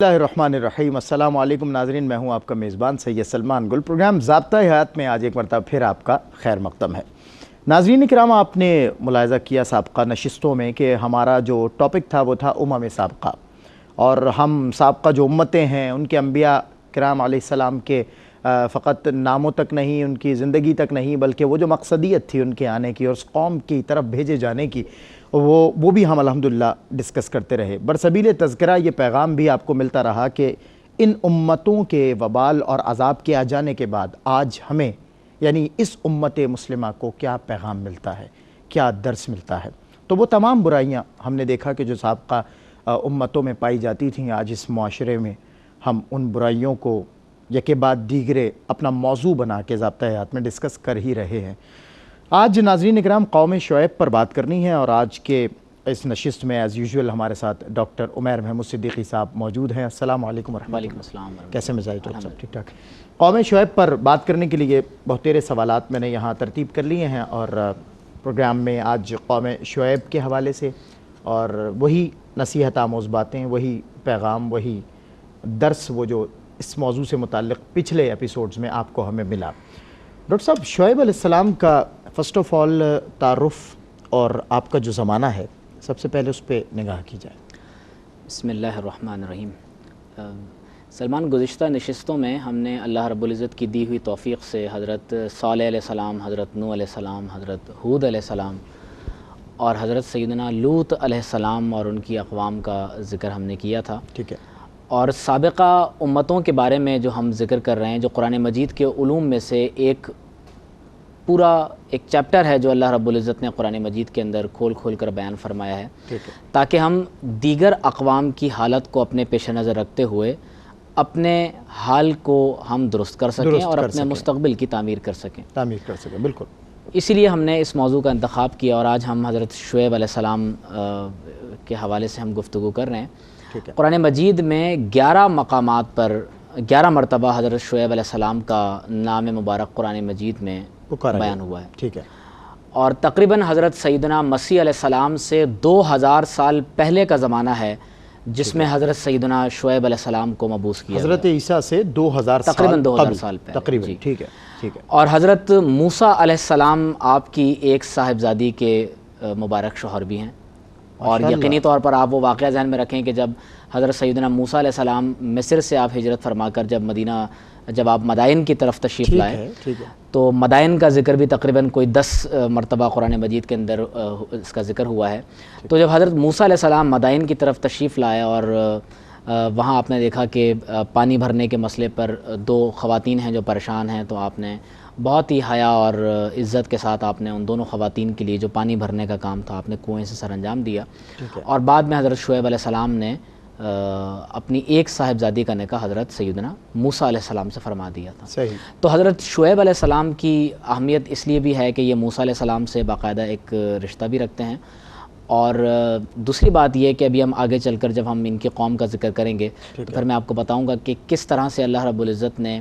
اللہ الرحمن الرحیم۔ السلام علیکم ناظرین، میں ہوں آپ کا میزبان سید سلمان گل۔ پروگرام ضابطہ حیات میں آج ایک مرتبہ پھر آپ کا خیر مقدم ہے۔ ناظرین کرام، آپ نے ملاحظہ کیا سابقہ نشستوں میں کہ ہمارا جو ٹاپک تھا وہ تھا سابقہ، اور ہم سابقہ جو امتیں ہیں ان کے انبیاء کرام علیہ السلام کے فقط ناموں تک نہیں، ان کی زندگی تک نہیں، بلکہ وہ جو مقصدیت تھی ان کے آنے کی اور اس قوم کی طرف بھیجے جانے کی، وہ بھی ہم الحمدللہ ڈسکس کرتے رہے۔ برسبیل تذکرہ یہ پیغام بھی آپ کو ملتا رہا کہ ان امتوں کے وبال اور عذاب کے آ جانے کے بعد آج ہمیں یعنی اس امت مسلمہ کو کیا پیغام ملتا ہے، کیا درس ملتا ہے۔ تو وہ تمام برائیاں ہم نے دیکھا کہ جو سابقہ امتوں میں پائی جاتی تھیں، آج اس معاشرے میں ہم ان برائیوں کو یکے بعد دیگرے اپنا موضوع بنا کے ضابطہ حیات میں ڈسکس کر ہی رہے ہیں۔ آج ناظرین اکرام قوم شعیب پر بات کرنی ہے، اور آج کے اس نشست میں ایز یوزول ہمارے ساتھ ڈاکٹر عمیر محمود صدیقی صاحب موجود ہیں۔ السلام علیکم ورحمۃ اللہ۔ وعلیکم السلام۔ کیسے مزاج؟ تو سب ٹھیک ٹھاک۔ قوم شعیب پر بات کرنے کے لیے بہت تیرے سوالات میں نے یہاں ترتیب کر لیے ہیں، اور پروگرام میں آج قوم شعیب کے حوالے سے اور وہی نصیحت آموز باتیں، وہی پیغام، وہی درس، وہ جو اس موضوع سے متعلق پچھلے ایپیسوڈز میں آپ کو ہمیں ملا۔ ڈاکٹر صاحب، شعیب علیہ السلام کا فرسٹ آف آل تعارف اور آپ کا جو زمانہ ہے، سب سے پہلے اس پہ نگاہ کی جائے۔ بسم اللہ الرحمن الرحیم۔ سلمان، گزشتہ نشستوں میں ہم نے اللہ رب العزت کی دی ہوئی توفیق سے حضرت صالح علیہ السلام، حضرت نوح علیہ السلام، حضرت ہود علیہ السلام اور حضرت سیدنا لوط علیہ السلام اور ان کی اقوام کا ذکر ہم نے کیا تھا۔ ٹھیک ہے۔ اور سابقہ امتوں کے بارے میں جو ہم ذکر کر رہے ہیں، جو قرآن مجید کے علوم میں سے ایک پورا ایک چیپٹر ہے جو اللہ رب العزت نے قرآن مجید کے اندر کھول کر بیان فرمایا ہے، تاکہ ہم دیگر اقوام کی حالت کو اپنے پیش نظر رکھتے ہوئے اپنے حال کو ہم درست کر سکیں اور اپنے مستقبل کی تعمیر کر سکیں۔ بالکل۔ اسی لیے ہم نے اس موضوع کا انتخاب کیا، اور آج ہم حضرت شعیب علیہ السلام کے حوالے سے ہم گفتگو کر رہے ہیں۔ قرآن مجید میں 11 مقامات پر 11 مرتبہ حضرت شعیب علیہ السلام کا نام مبارک قرآن مجید میں بیان ہوا ہے۔ ٹھیک ہے۔ اور تقریباً حضرت سیدنا مسیح علیہ السلام سے 2000 سال پہلے کا زمانہ ہے جس میں حضرت سیدنا شعیب علیہ السلام کو مبعوث کیا حضرت عیسیٰ سے 2000 سال تقریباً 2000 سال پہلے تقریباً۔ ٹھیک ہے۔ اور حضرت موسیٰ علیہ السلام آپ کی ایک صاحبزادی کے مبارک شوہر بھی ہیں، اور یقینی طور پر آپ وہ واقعہ ذہن میں رکھیں کہ جب حضرت سیدنا موسیٰ علیہ السلام مصر سے آپ ہجرت فرما کر جب آپ مدائن کی طرف تشریف لائے، تو مدائن کا ذکر بھی تقریباً کوئی 10 مرتبہ قرآن مجید کے اندر اس کا ذکر ہوا ہے۔ تو جب حضرت موسیٰ علیہ السلام مدائن کی طرف تشریف لائے، اور وہاں آپ نے دیکھا کہ پانی بھرنے کے مسئلے پر 2 خواتین ہیں جو پریشان ہیں، تو آپ نے بہت ہی حیا اور عزت کے ساتھ آپ نے ان دونوں خواتین کے لیے جو پانی بھرنے کا کام تھا آپ نے کنویں سے سر انجام دیا، اور بعد میں حضرت شعیب علیہ السلام نے اپنی ایک صاحبزادی کا نکاح حضرت سیدنا موسیٰ علیہ السلام سے فرما دیا تھا۔ صحیح۔ تو حضرت شعیب علیہ السلام کی اہمیت اس لیے بھی ہے کہ یہ موسیٰ علیہ السلام سے باقاعدہ ایک رشتہ بھی رکھتے ہیں، اور دوسری بات یہ کہ ابھی ہم آگے چل کر جب ہم ان کی قوم کا ذکر کریں گے تو پھر میں آپ کو بتاؤں گا کہ کس طرح سے اللہ رب العزت نے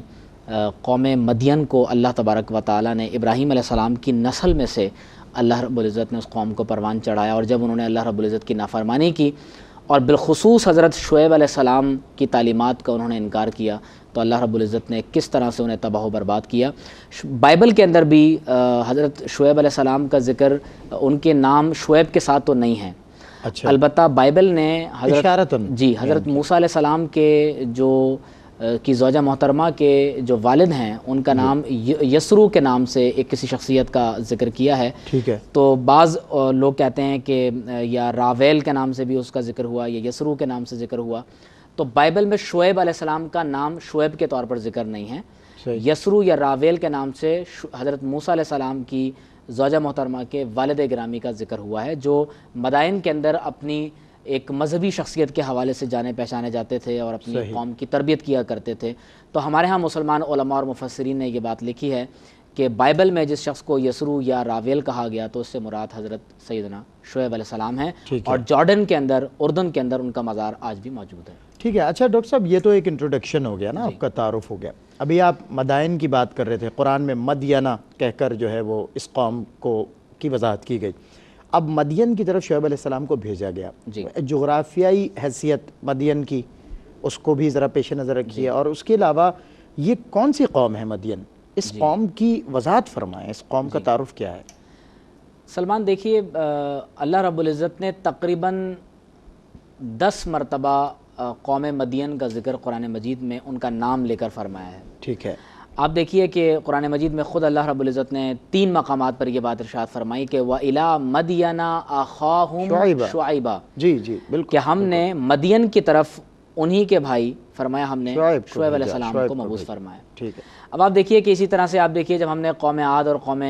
قوم مدین کو، اللہ تبارک و تعالیٰ نے ابراہیم علیہ السلام کی نسل میں سے اللہ رب العزت نے اس قوم کو پروان چڑھایا، اور جب انہوں نے اللہ رب العزت کی نافرمانی کی اور بالخصوص حضرت شعیب علیہ السلام کی تعلیمات کا انہوں نے انکار کیا، تو اللہ رب العزت نے کس طرح سے انہیں تباہ و برباد کیا۔ بائبل کے اندر بھی حضرت شعیب علیہ السلام کا ذکر ان کے نام شعیب کے ساتھ تو نہیں ہے، البتہ بائبل نے حضرت موسیٰ علیہ السلام کے کی زوجہ محترمہ کے جو والد ہیں ان کا نام یسرو کے نام سے ایک کسی شخصیت کا ذکر کیا ہے۔ ٹھیک ہے۔ تو بعض لوگ کہتے ہیں کہ یا راویل کے نام سے بھی اس کا ذکر ہوا، یا یسرو کے نام سے ذکر ہوا۔ تو بائبل میں شعیب علیہ السلام کا نام شعیب کے طور پر ذکر نہیں ہے، یسرو یا راویل کے نام سے حضرت موسیٰ علیہ السلام کی زوجہ محترمہ کے والد گرامی کا ذکر ہوا ہے، جو مدائن کے اندر اپنی ایک مذہبی شخصیت کے حوالے سے جانے پہچانے جاتے تھے اور اپنی قوم کی تربیت کیا کرتے تھے۔ تو ہمارے ہاں مسلمان علماء اور مفسرین نے یہ بات لکھی ہے کہ بائبل میں جس شخص کو یسرو یا راویل کہا گیا تو اس سے مراد حضرت سیدنا شعیب علیہ السلام ہیں، اور جارڈن کے اندر، اردن کے اندر ان کا مزار آج بھی موجود ہے۔ ٹھیک ہے۔ اچھا ڈاکٹر صاحب، یہ تو ایک انٹروڈکشن ہو گیا نا، آپ کا تعارف ہو گیا۔ ابھی آپ مدائن کی بات کر رہے تھے، قرآن میں مدینہ کہہ کر جو ہے وہ اس قوم کی وضاحت کی گئی۔ اب مدین کی طرف شعیب علیہ السلام کو بھیجا گیا، جغرافیائی حیثیت مدین کی اس کو بھی ذرا پیش نظر رکھیے. اور اس کے علاوہ یہ کون سی قوم ہے مدین؟ اس قوم کی وضاحت فرمائیں, اس قوم کا تعارف کیا ہے؟ سلمان دیکھیے اللہ رب العزت نے تقریباً 10 مرتبہ قوم مدین کا ذکر قرآن مجید میں ان کا نام لے کر فرمایا ہے. ٹھیک ہے. آپ دیکھیے کہ قرآن مجید میں خود اللہ رب العزت نے 3 مقامات پر یہ بات ارشاد فرمائی کہ وَإِلَىٰ مَدْيَنَ أَخَاهُمْ شُعَيْبًا. جی بالکل, کہ ہم نے مدین کی طرف انہی کے بھائی فرمایا, ہم نے شعیب علیہ السلام کو مبعوث فرمایا. ٹھیک ہے. اب آپ دیکھیے کہ اسی طرح سے آپ دیکھیے جب ہم نے قوم عاد اور قوم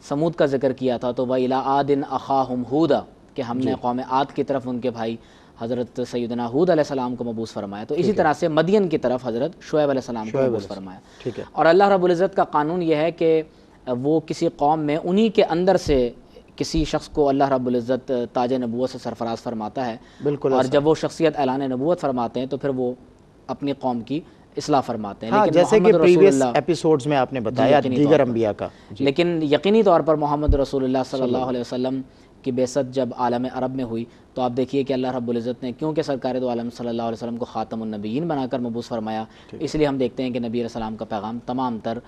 سمود کا ذکر کیا تھا تو وَإِلَىٰ عَادٍ أَخَاهُمْ هُودًا, کہ ہم نے قوم عاد کی طرف ان کے بھائی حضرت سیدنا ہود علیہ السلام کو مبعوث فرمایا. تو اسی طرح سے مدین کی طرف حضرت شعیب علیہ السلام کو مبعوث فرمایا. ٹھیک ہے. اور اللہ رب العزت کا قانون یہ ہے کہ وہ کسی قوم میں انہی کے اندر سے کسی شخص کو اللہ رب العزت تاج نبوت سے سرفراز فرماتا ہے. بالکل. اور جب وہ شخصیت اعلان نبوت فرماتے ہیں تو پھر وہ اپنی قوم کی اصلاح فرماتے ہیں. لیکن جیسے کہ پریویس ایپیسوڈز میں آپ نے بتایا دیگر انبیاء کا, لیکن یقینی طور پر محمد رسول اللہ صلی اللہ علیہ وسلم کی بعثت جب عالم عرب میں ہوئی تو آپ دیکھیے کہ اللہ رب العزت نے کیونکہ سرکار دو عالم صلی اللہ علیہ وسلم کو خاتم النبیین بنا کر مبعوث فرمایا, اس لیے ہم دیکھتے ہیں کہ نبی علیہ السلام کا پیغام تمام تر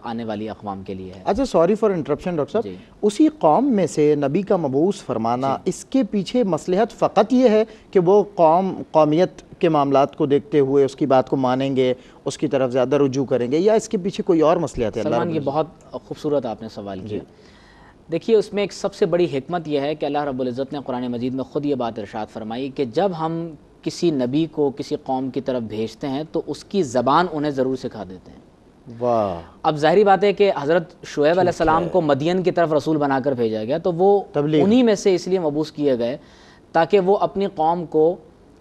آنے والی اقوام کے لیے ہے. اچھا, سوری فار انٹرپشن ڈاکٹر صاحب, اسی قوم میں سے نبی کا مبعوث فرمانا, اس کے پیچھے مصلحت فقط یہ ہے کہ وہ قومیت کے معاملات کو دیکھتے ہوئے اس کی بات کو مانیں گے, اس کی طرف زیادہ رجوع کریں گے, یا اس کے پیچھے کوئی اور مصلحت ہے؟ سلمان, یہ بہت خوبصورت آپ نے سوال کیا. دیکھیے اس میں ایک سب سے بڑی حکمت یہ ہے کہ اللہ رب العزت نے قرآن مجید میں خود یہ بات ارشاد فرمائی کہ جب ہم کسی نبی کو کسی قوم کی طرف بھیجتے ہیں تو اس کی زبان انہیں ضرور سکھا دیتے ہیں. واہ. اب ظاہری بات ہے کہ حضرت شعیب علیہ السلام کو مدین کی طرف رسول بنا کر بھیجا گیا تو وہ انہی میں سے اس لیے مبعوث کیے گئے تاکہ وہ اپنی قوم کو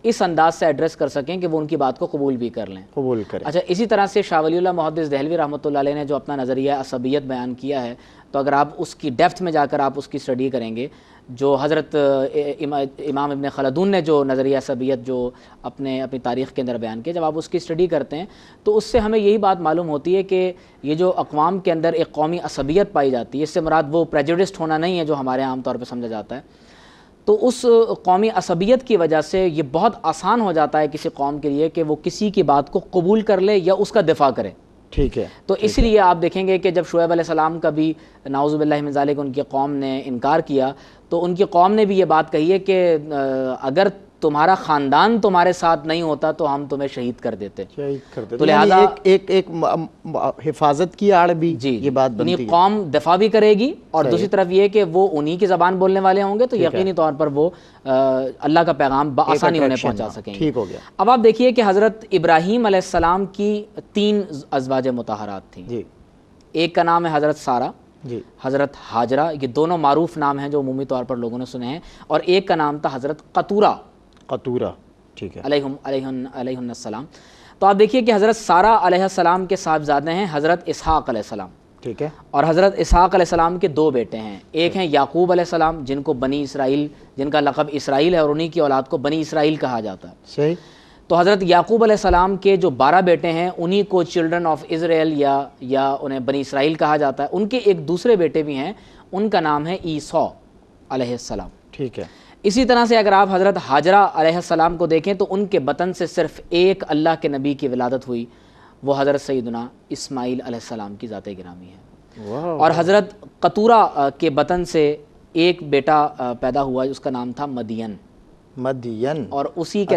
اس انداز سے ایڈریس کر سکیں کہ وہ ان کی بات کو قبول بھی کر لیں. قبول کریں. اچھا, اسی طرح سے شاہ ولی اللہ محدث دہلوی رحمۃ اللہ علیہ نے جو اپنا نظریہ عصبیت بیان کیا ہے, تو اگر آپ اس کی ڈیپتھ میں جا کر آپ اس کی اسٹڈی کریں گے, جو حضرت امام ابن خلدون نے جو نظریہ عصبیت جو اپنی تاریخ کے اندر بیان کیا, جب آپ اس کی اسٹڈی کرتے ہیں تو اس سے ہمیں یہی بات معلوم ہوتی ہے کہ یہ جو اقوام کے اندر ایک قومی عصبیت پائی جاتی ہے, اس سے مراد وہ پریجوڈسڈ ہونا نہیں ہے جو ہمارے عام طور پہ سمجھا جاتا ہے. تو اس قومی عصبیت کی وجہ سے یہ بہت آسان ہو جاتا ہے کسی قوم کے لیے کہ وہ کسی کی بات کو قبول کر لے یا اس کا دفاع کرے. ٹھیک ہے. تو اس لیے آپ دیکھیں گے کہ جب شعیب علیہ السلام کا بھی نعوذ باللہ من ذالک ان کی قوم نے انکار کیا تو ان کی قوم نے بھی یہ بات کہی ہے کہ اگر تمہارا خاندان تمہارے ساتھ نہیں ہوتا تو ہم تمہیں شہید کر دیتے. تو لہذا ایک حفاظت کی آڑ بھی یہ بات بنتی ہے. قوم دفاع بھی کرے گی اور دوسری طرف یہ کہ وہ انہی کی زبان بولنے والے ہوں گے تو یقینی طور پر وہ اللہ کا پیغام بآسانی انہیں پہنچا سکیں گے. ٹھیک ہو گیا. اب آپ دیکھیے کہ حضرت ابراہیم علیہ السلام کی 3 ازواج مطہرات تھیں. ایک کا نام ہے حضرت سارہ, حضرت ہاجرہ, یہ دونوں معروف نام ہیں جو عمومی طور پر لوگوں نے سنے ہیں, اور ایک کا نام تھا حضرت قطورہ. ٹھیک ہے. علیہ السلام. تو آپ دیکھیے کہ حضرت سارہ علیہ السلام کے صاحبزادے ہیں حضرت اسحاق علیہ السلام. ٹھیک ہے. اور حضرت اسحاق علیہ السلام کے 2 بیٹے ہیں, ایک ہیں یعقوب علیہ السلام جن کو بنی اسرائیل, جن کا لقب اسرائیل ہے, اور انہی کی اولاد کو بنی اسرائیل کہا جاتا ہے. صحیح. تو حضرت یعقوب علیہ السلام کے جو 12 بیٹے ہیں انہی کو چلڈرن آف اسرائیل یا انہیں بنی اسرائیل کہا جاتا ہے. ان کے ایک دوسرے بیٹے بھی ہیں, ان کا نام ہے عیسیٰ علیہ السلام. ٹھیک ہے. اسی طرح سے اگر آپ حضرت ہاجرہ علیہ السلام کو دیکھیں تو ان کے بطن سے صرف ایک اللہ کے نبی کی ولادت ہوئی, وہ حضرت سیدنا اسماعیل علیہ السلام کی ذات گرامی ہے. اور حضرت قطورہ کے بطن سے ایک بیٹا پیدا ہوا اس کا نام تھا مدین. اور اسی کے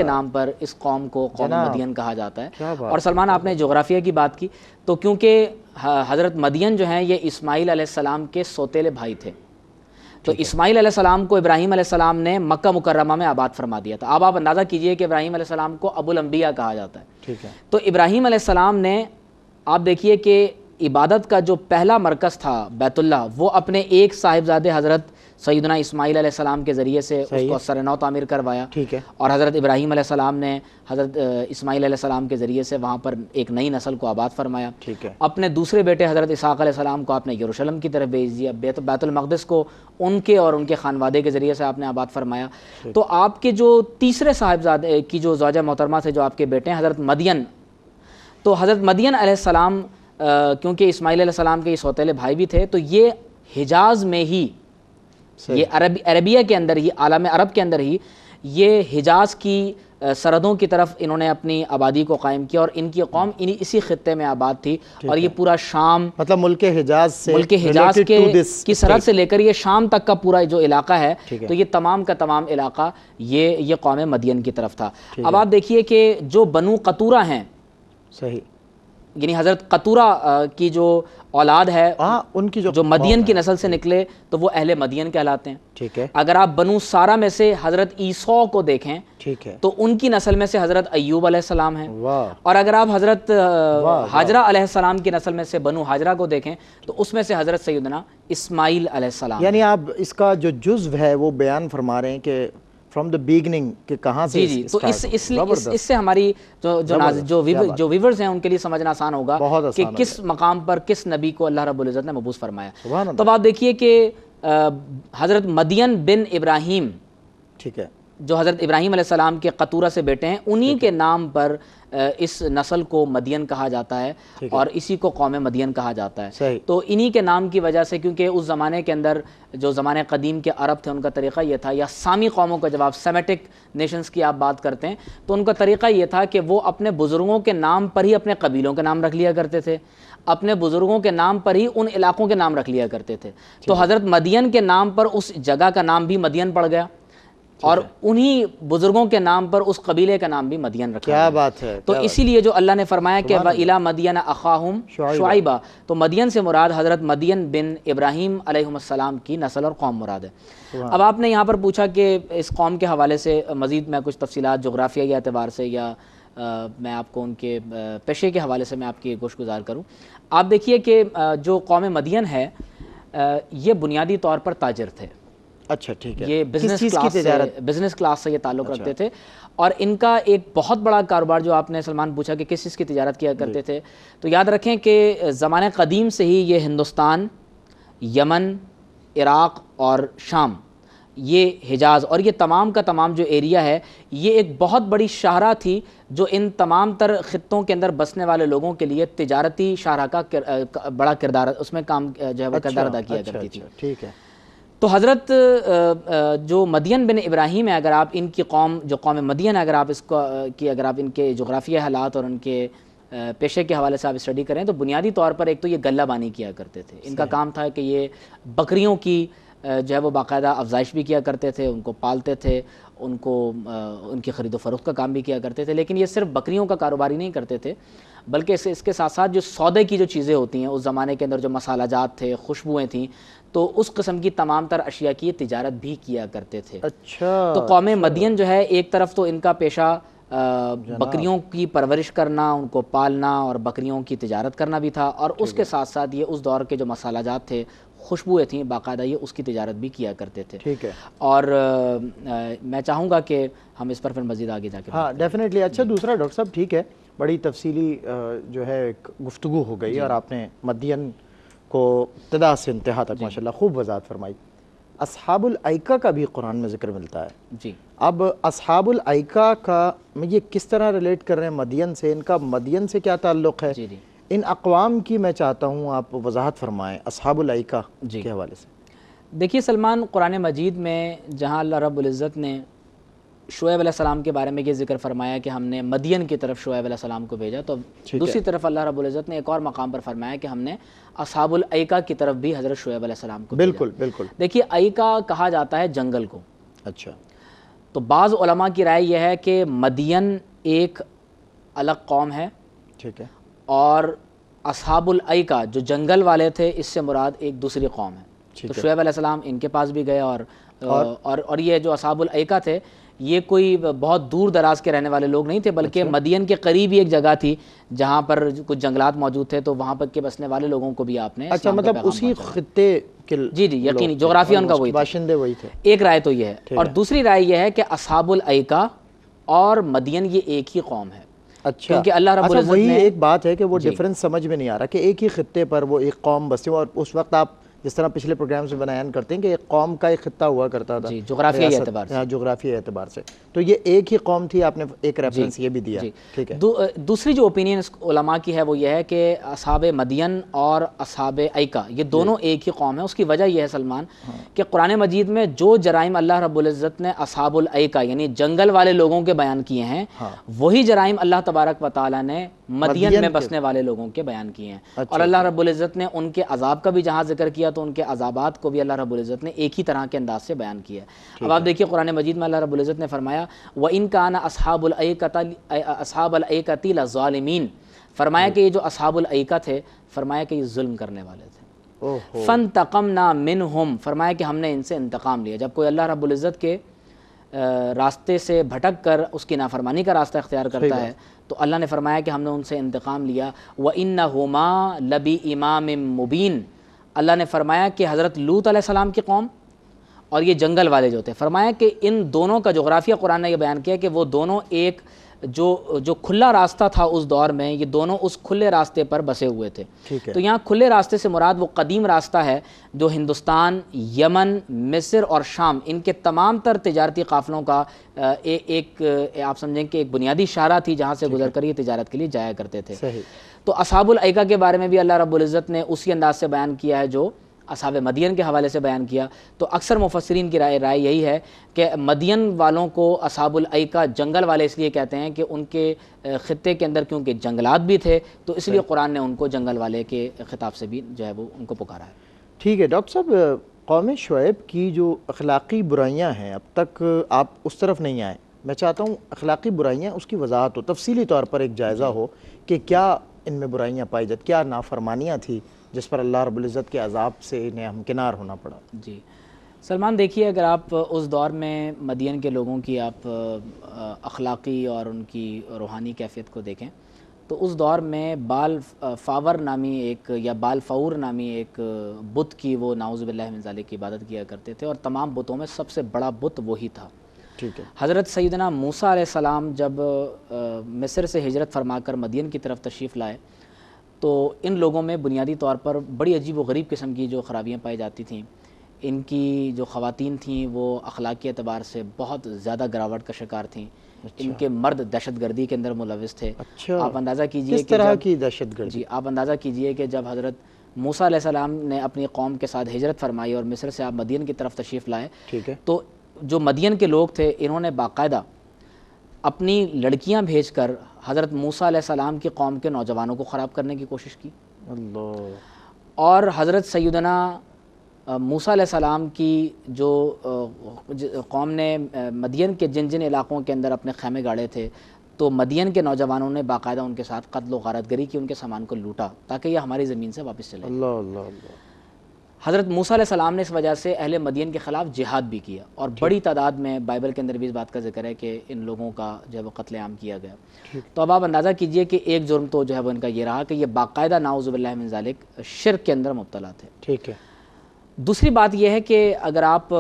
نام پر اس قوم کو قوم مدین کہا جاتا ہے. اور سلمان, آپ نے جغرافیہ کی بات کی تو کیونکہ حضرت مدین جو ہیں یہ اسماعیل علیہ السلام کے سوتیلے بھائی تھے, تو اسماعیل علیہ السلام کو ابراہیم علیہ السلام نے مکہ مکرمہ میں آباد فرما دیا تھا. اب آپ اندازہ کیجئے کہ ابراہیم علیہ السلام کو ابو الانبیاء کہا جاتا ہے. ٹھیک ہے. تو ابراہیم علیہ السلام نے, آپ دیکھیے کہ عبادت کا جو پہلا مرکز تھا بیت اللہ, وہ اپنے ایک صاحبزادے حضرت سیدنا اسماعیل علیہ السلام کے ذریعے سے اس کو سر نو تعمیر کروایا. ٹھیک ہے. اور حضرت ابراہیم علیہ السلام نے حضرت اسماعیل علیہ السلام کے ذریعے سے وہاں پر ایک نئی نسل کو آباد فرمایا. ٹھیک ہے. اپنے دوسرے بیٹے حضرت اسحاق علیہ السلام کو آپ نے یروشلم کی طرف بھیج دیا, بیت المقدس کو ان کے اور ان کے خانوادے کے ذریعے سے آپ نے آباد فرمایا. تو آپ کے جو تیسرے صاحبزادے کی جو زوجہ محترمہ سے جو آپ کے بیٹے ہیں حضرت مدین, تو حضرت مدین علیہ السلام کیونکہ اسماعیل علیہ السلام کے یہ سوتیلے بھائی بھی تھے, تو یہ حجاز میں ہی, یہ عربیہ کے اندر ہی, عالم عرب کے اندر ہی یہ حجاز کی سرحدوں کی طرف انہوں نے اپنی آبادی کو قائم کیا اور ان کی قوم اسی خطے میں آباد تھی اور یہ پورا شام مطلب ملک حجاز سے کی سرحد سے لے کر یہ شام تک کا پورا جو علاقہ ہے تو یہ تمام کا تمام علاقہ یہ قوم مدین کی طرف تھا. اب آپ دیکھیے کہ جو بنو قطورہ ہیں, صحیح, یعنی حضرت قطورہ کی جو اولاد ہے ان کی جو مدین کی نسل سے نکلے تو وہ اہل مدین کہلاتے ہیں. ٹھیک ہے. اگر آپ بنو سارہ میں سے حضرت عیسیٰ کو دیکھیں ٹھیک ہے تو ان کی نسل میں سے حضرت ایوب علیہ السلام ہیں. واہ. اور اگر آپ حضرت ہاجرہ علیہ السلام کی نسل میں سے بنو ہاجرہ کو دیکھیں تو اس میں سے حضرت سیدنا اسماعیل علیہ السلام. یعنی آپ اس کا جو جزو ہے وہ بیان فرما رہے ہیں کہ فرام دا بگننگ کہ کہاں سے. جی تو اس سے ہماری جو ویورز ہیں ان کے لیے سمجھنا آسان ہوگا کہ کس مقام پر کس نبی کو اللہ رب العزت نے مبعوث فرمایا. تو آپ دیکھیے کہ حضرت مدین بن ابراہیم, ٹھیک ہے, جو حضرت ابراہیم علیہ السلام کے قطورہ سے بیٹے ہیں, انہی کے نام پر اس نسل کو مدین کہا جاتا ہے اور اسی کو قوم مدین کہا جاتا ہے. تو انہی کے نام کی وجہ سے, کیونکہ اس زمانے کے اندر جو زمانے قدیم کے عرب تھے ان کا طریقہ یہ تھا, یا سامی قوموں کا, جب آپ سیمیٹک نیشنز کی آپ بات کرتے ہیں تو ان کا طریقہ یہ تھا کہ وہ اپنے بزرگوں کے نام پر ہی اپنے قبیلوں کے نام رکھ لیا کرتے تھے, اپنے بزرگوں کے نام پر ہی ان علاقوں کے نام رکھ لیا کرتے تھے. تو حضرت مدین کے نام پر اس جگہ کا نام بھی مدین پڑ گیا اور انہی بزرگوں کے نام پر اس قبیلے کا نام بھی مدین رکھا. کیا بات ہے. تو اسی لیے جو اللہ نے فرمایا کہ وَإِلَىٰ مَدْيَنَ أَخَاهُمْ شُعَيْبًا, تو مدین سے مراد حضرت مدین بن ابراہیم علیہ السلام کی نسل اور قوم مراد ہے. اب آپ نے یہاں پر پوچھا کہ اس قوم کے حوالے سے مزید میں کچھ تفصیلات جغرافیائی اعتبار سے یا میں آپ کو ان کے پیشے کے حوالے سے میں آپ کی گوش گزار کروں. آپ دیکھیے کہ جو قوم مدین ہے یہ بنیادی طور پر تاجر تھے. اچھا ٹھیک ہے. یہ بزنس کلاس سے یہ تعلق رکھتے تھے اور ان کا ایک بہت بڑا کاروبار, جو آپ نے سلمان پوچھا کہ کس چیز کی تجارت کیا کرتے تھے, تو یاد رکھیں کہ زمانے قدیم سے ہی یہ ہندوستان, یمن, عراق اور شام, یہ حجاز اور یہ تمام کا تمام جو ایریا ہے یہ ایک بہت بڑی شاہراہ تھی جو ان تمام تر خطوں کے اندر بسنے والے لوگوں کے لیے تجارتی شاہراہ کا بڑا کردار, اس میں کام جو ہے وہ کردار ادا کیا کرتی تھی. ٹھیک ہے. تو حضرت جو مدین بن ابراہیم ہے, اگر آپ ان کی قوم جو قوم مدین ہے, اگر آپ اس کو اگر آپ ان کے جغرافیائی حالات اور ان کے پیشے کے حوالے سے آپ اسٹڈی کریں تو بنیادی طور پر ایک تو یہ غلہ بانی کیا کرتے تھے. ان کا کام تھا کہ یہ بکریوں کی جو ہے وہ باقاعدہ افزائش بھی کیا کرتے تھے, ان کو پالتے تھے, ان کو ان کی خرید و فروخت کا کام بھی کیا کرتے تھے. لیکن یہ صرف بکریوں کا کاروبار ہی نہیں کرتے تھے بلکہ اس کے ساتھ ساتھ جو سودے کی جو چیزیں ہوتی ہیں اس زمانے کے اندر, جو مسالہ جات تھے, خوشبوئیں تھیں, تو اس قسم کی تمام تر اشیاء کی تجارت بھی کیا کرتے تھے. اچھا. تو قوم مدین جو ہے ایک طرف تو ان کا پیشہ بکریوں کی پرورش کرنا, ان کو پالنا اور بکریوں کی تجارت کرنا بھی تھا, اور اس کے ساتھ ساتھ یہ اس دور کے جو مسالہ جات تھے, خوشبوئیں تھیں, باقاعدہ یہ اس کی تجارت بھی کیا کرتے تھے. ٹھیک ہے. اور میں چاہوں گا کہ ہم اس پر پھر مزید آگے جا کے. ہاں ڈیفینیٹلی. اچھا دوسرا ڈاکٹر صاحب, ٹھیک ہے, بڑی تفصیلی جو ہے ایک گفتگو ہو گئی اور آپ نے مدین کو ابتدا سے انتہا تک ماشاءاللہ خوب وضاحت فرمائی. اصحاب الایکہ کا بھی قرآن میں ذکر ملتا ہے. جی. اب اصحاب الایکہ کا یہ کس طرح ریلیٹ کر رہے ہیں مدین سے, ان کا مدین سے کیا تعلق ہے؟ جی جی. ان اقوام کی میں چاہتا ہوں آپ وضاحت فرمائیں اصحاب الایکہ کے حوالے سے. دیکھیے سلمان, قرآن مجید میں جہاں اللہ رب العزت نے شعیب علیہ السلام کے بارے میں یہ ذکر فرمایا کہ ہم نے مدین کی طرف شعیب علیہ السلام کو بھیجا, تو دوسری طرف اللہ رب العزت نے ایک اور مقام پر فرمایا کہ ہم نے اصحاب الایکہ کی طرف بھی حضرت شعیب علیہ السلام کو بھیجا. بالکل بالکل. دیکھیے ایکہ کہا جاتا ہے جنگل کو. اچھا. تو بعض علماء کی رائے یہ ہے کہ مدین ایک الگ قوم ہے. ٹھیک ہے. اور اصحاب الایکہ جو جنگل والے تھے اس سے مراد ایک دوسری قوم ہے. تو شعیب علیہ السلام ان کے پاس بھی گئے اور یہ جو اصحاب الایکہ تھے یہ کوئی بہت دور دراز کے رہنے والے لوگ نہیں تھے بلکہ مدین کے قریب ہی ایک جگہ تھی جہاں پر کچھ جنگلات موجود تھے, تو وہاں پر کے بسنے والے لوگوں کو بھی آپ نے. اچھا, مطلب اسی خطے کے. جی جی یقینی, جغرافیہ ان کا وہی باشندے وہی تھے. ایک رائے تو یہ ہے, اور دوسری رائے یہ ہے کہ اصحاب الایکہ اور مدین یہ ایک ہی قوم ہے. اچھا, کیونکہ اللہ رب العزت وہی ایک بات ہے کہ وہ ڈیفرنس سمجھ میں نہیں آ رہا کہ ایک ہی خطے پر وہ ایک قوم بستی, اور اس وقت آپ جس طرح پچھلے پروگرامز میں بیان کرتے ہیں کہ ایک قوم کا ایک خطہ ہوا کرتا تھا جغرافیائی اعتبار سے، جغرافیائی اعتبار سے، تو یہ ایک ہی قوم تھی، آپ نے ایک ریفرنس یہ بھی دیا. ٹھیک ہے. دوسری جو اوپینین علماء کی ہے وہ یہ ہے کہ اصحاب مدین اور اصحاب ایکا یہ دونوں ایک ہی قوم ہے. اس کی وجہ یہ ہے سلمان کہ قرآن مجید میں جو جرائم اللہ رب العزت نے اصحاب الایکا یعنی جنگل والے لوگوں کے بیان کیے ہیں، وہی جرائم اللہ تبارک و تعالیٰ نے مدین میں بسنے والے لوگوں کے بیان کیے ہیں. اور اللہ رب العزت نے ان کے عذاب کا بھی جہاں ذکر کیا تو ان کے عذابات کو بھی اللہ رب العزت نے ایک ہی طرح کے انداز سے بیان کیا ہے. اب آپ دیکھیے قرآن مجید میں اللہ رب العزت نے فرمایا وَإِن كَانَ أَصْحَابُ الْأَيْكَةِ لَظَالِمِينَ، فرمایا کہ یہ جو اصحاب الایکا تھے، فرمایا کہ یہ ظلم کرنے والے تھے. فَانْتَقَمْنَا مِنْهُمْ، فرمایا کہ ہم نے ان سے انتقام لیا. جب کوئی اللہ رب العزت کے راستے سے بھٹک کر اس کی نافرمانی کا راستہ اختیار کرتا ہے تو اللہ نے فرمایا کہ ہم نے ان سے انتقام لیا. وَإِنَّهُمَا لَبِإِمَامٍ مُبِينٍ، اللہ نے فرمایا کہ حضرت لوط علیہ السلام کی قوم اور یہ جنگل والے جو تھے، فرمایا کہ ان دونوں کا جغرافیہ قرآن نے یہ بیان کیا کہ وہ دونوں ایک جو کھلا راستہ تھا اس دور میں، یہ دونوں اس کھلے راستے پر بسے ہوئے تھے. تو یہاں کھلے راستے سے مراد وہ قدیم راستہ ہے جو ہندوستان، یمن، مصر اور شام ان کے تمام تر تجارتی قافلوں کا ایک آپ سمجھیں کہ ایک بنیادی شاہراہ تھی جہاں سے گزر کر یہ تجارت کے لیے جایا کرتے تھے. تو اصحاب الایکا کے بارے میں بھی اللہ رب العزت نے اسی انداز سے بیان کیا ہے جو اصحاب مدین کے حوالے سے بیان کیا. تو اکثر مفسرین کی رائے یہی ہے کہ مدین والوں کو اصحاب الایکا جنگل والے اس لیے کہتے ہیں کہ ان کے خطے کے اندر کیونکہ جنگلات بھی تھے تو اس لیے قرآن نے ان کو جنگل والے کے خطاب سے بھی جو ہے وہ ان کو پکارا ہے. ٹھیک ہے ڈاکٹر صاحب، قوم شعیب کی جو اخلاقی برائیاں ہیں اب تک آپ اس طرف نہیں آئے. میں چاہتا ہوں اخلاقی برائیاں اس کی وضاحت ہو، تفصیلی طور پر ایک جائزہ ہو کہ کیا ان میں برائیاں پائی جاتی، کیا نافرمانیاں تھی جس پر اللہ رب العزت کے عذاب سے انہیں ہمکنار ہونا پڑا. جی سلمان، دیکھیے اگر آپ اس دور میں مدین کے لوگوں کی آپ اخلاقی اور ان کی روحانی کیفیت کو دیکھیں تو اس دور میں بال فاور نامی ایک یا بال فور نامی ایک بت کی وہ نعوذ باللہ من ذالک کی عبادت کیا کرتے تھے اور تمام بتوں میں سب سے بڑا بت وہی تھا. ٹھیک ہے. حضرت سیدنا موسیٰ علیہ السلام جب مصر سے ہجرت فرما کر مدین کی طرف تشریف لائے تو ان لوگوں میں بنیادی طور پر بڑی عجیب و غریب قسم کی جو خرابیاں پائی جاتی تھیں. ان کی جو خواتین تھیں وہ اخلاقی اعتبار سے بہت زیادہ گراوٹ کا شکار تھیں. ان کے مرد دہشت گردی کے اندر ملوث تھے. آپ اندازہ کیجئے کس طرح کی دہشت گردی؟ جی آپ اندازہ کیجئے کہ جب حضرت موسیٰ علیہ السلام نے اپنی قوم کے ساتھ ہجرت فرمائی اور مصر سے آپ مدین کی طرف تشریف لائے، ٹھیک ہے، تو جو مدین کے لوگ تھے انہوں نے باقاعدہ اپنی لڑکیاں بھیج کر حضرت موسیٰ علیہ السلام کی قوم کے نوجوانوں کو خراب کرنے کی کوشش کی. اللہ. اور حضرت سیدنا موسیٰ علیہ السلام کی جو قوم نے مدین کے جن جن علاقوں کے اندر اپنے خیمے گاڑے تھے تو مدین کے نوجوانوں نے باقاعدہ ان کے ساتھ قتل و غارت گری کی، ان کے سامان کو لوٹا تاکہ یہ ہماری زمین سے واپس چلے. اللہ اللہ اللہ. حضرت موسیٰ علیہ السلام نے اس وجہ سے اہل مدین کے خلاف جہاد بھی کیا اور بڑی تعداد میں بائبل کے اندر بھی اس بات کا ذکر ہے کہ ان لوگوں کا جو ہے وہ قتل عام کیا گیا. تو اب آپ اندازہ کیجئے کہ ایک جرم تو جو ہے وہ ان کا یہ رہا کہ یہ باقاعدہ نعوذ باللہ من ذالک شرک کے اندر مبتلا تھے. ٹھیک ہے. دوسری بات یہ ہے کہ اگر آپ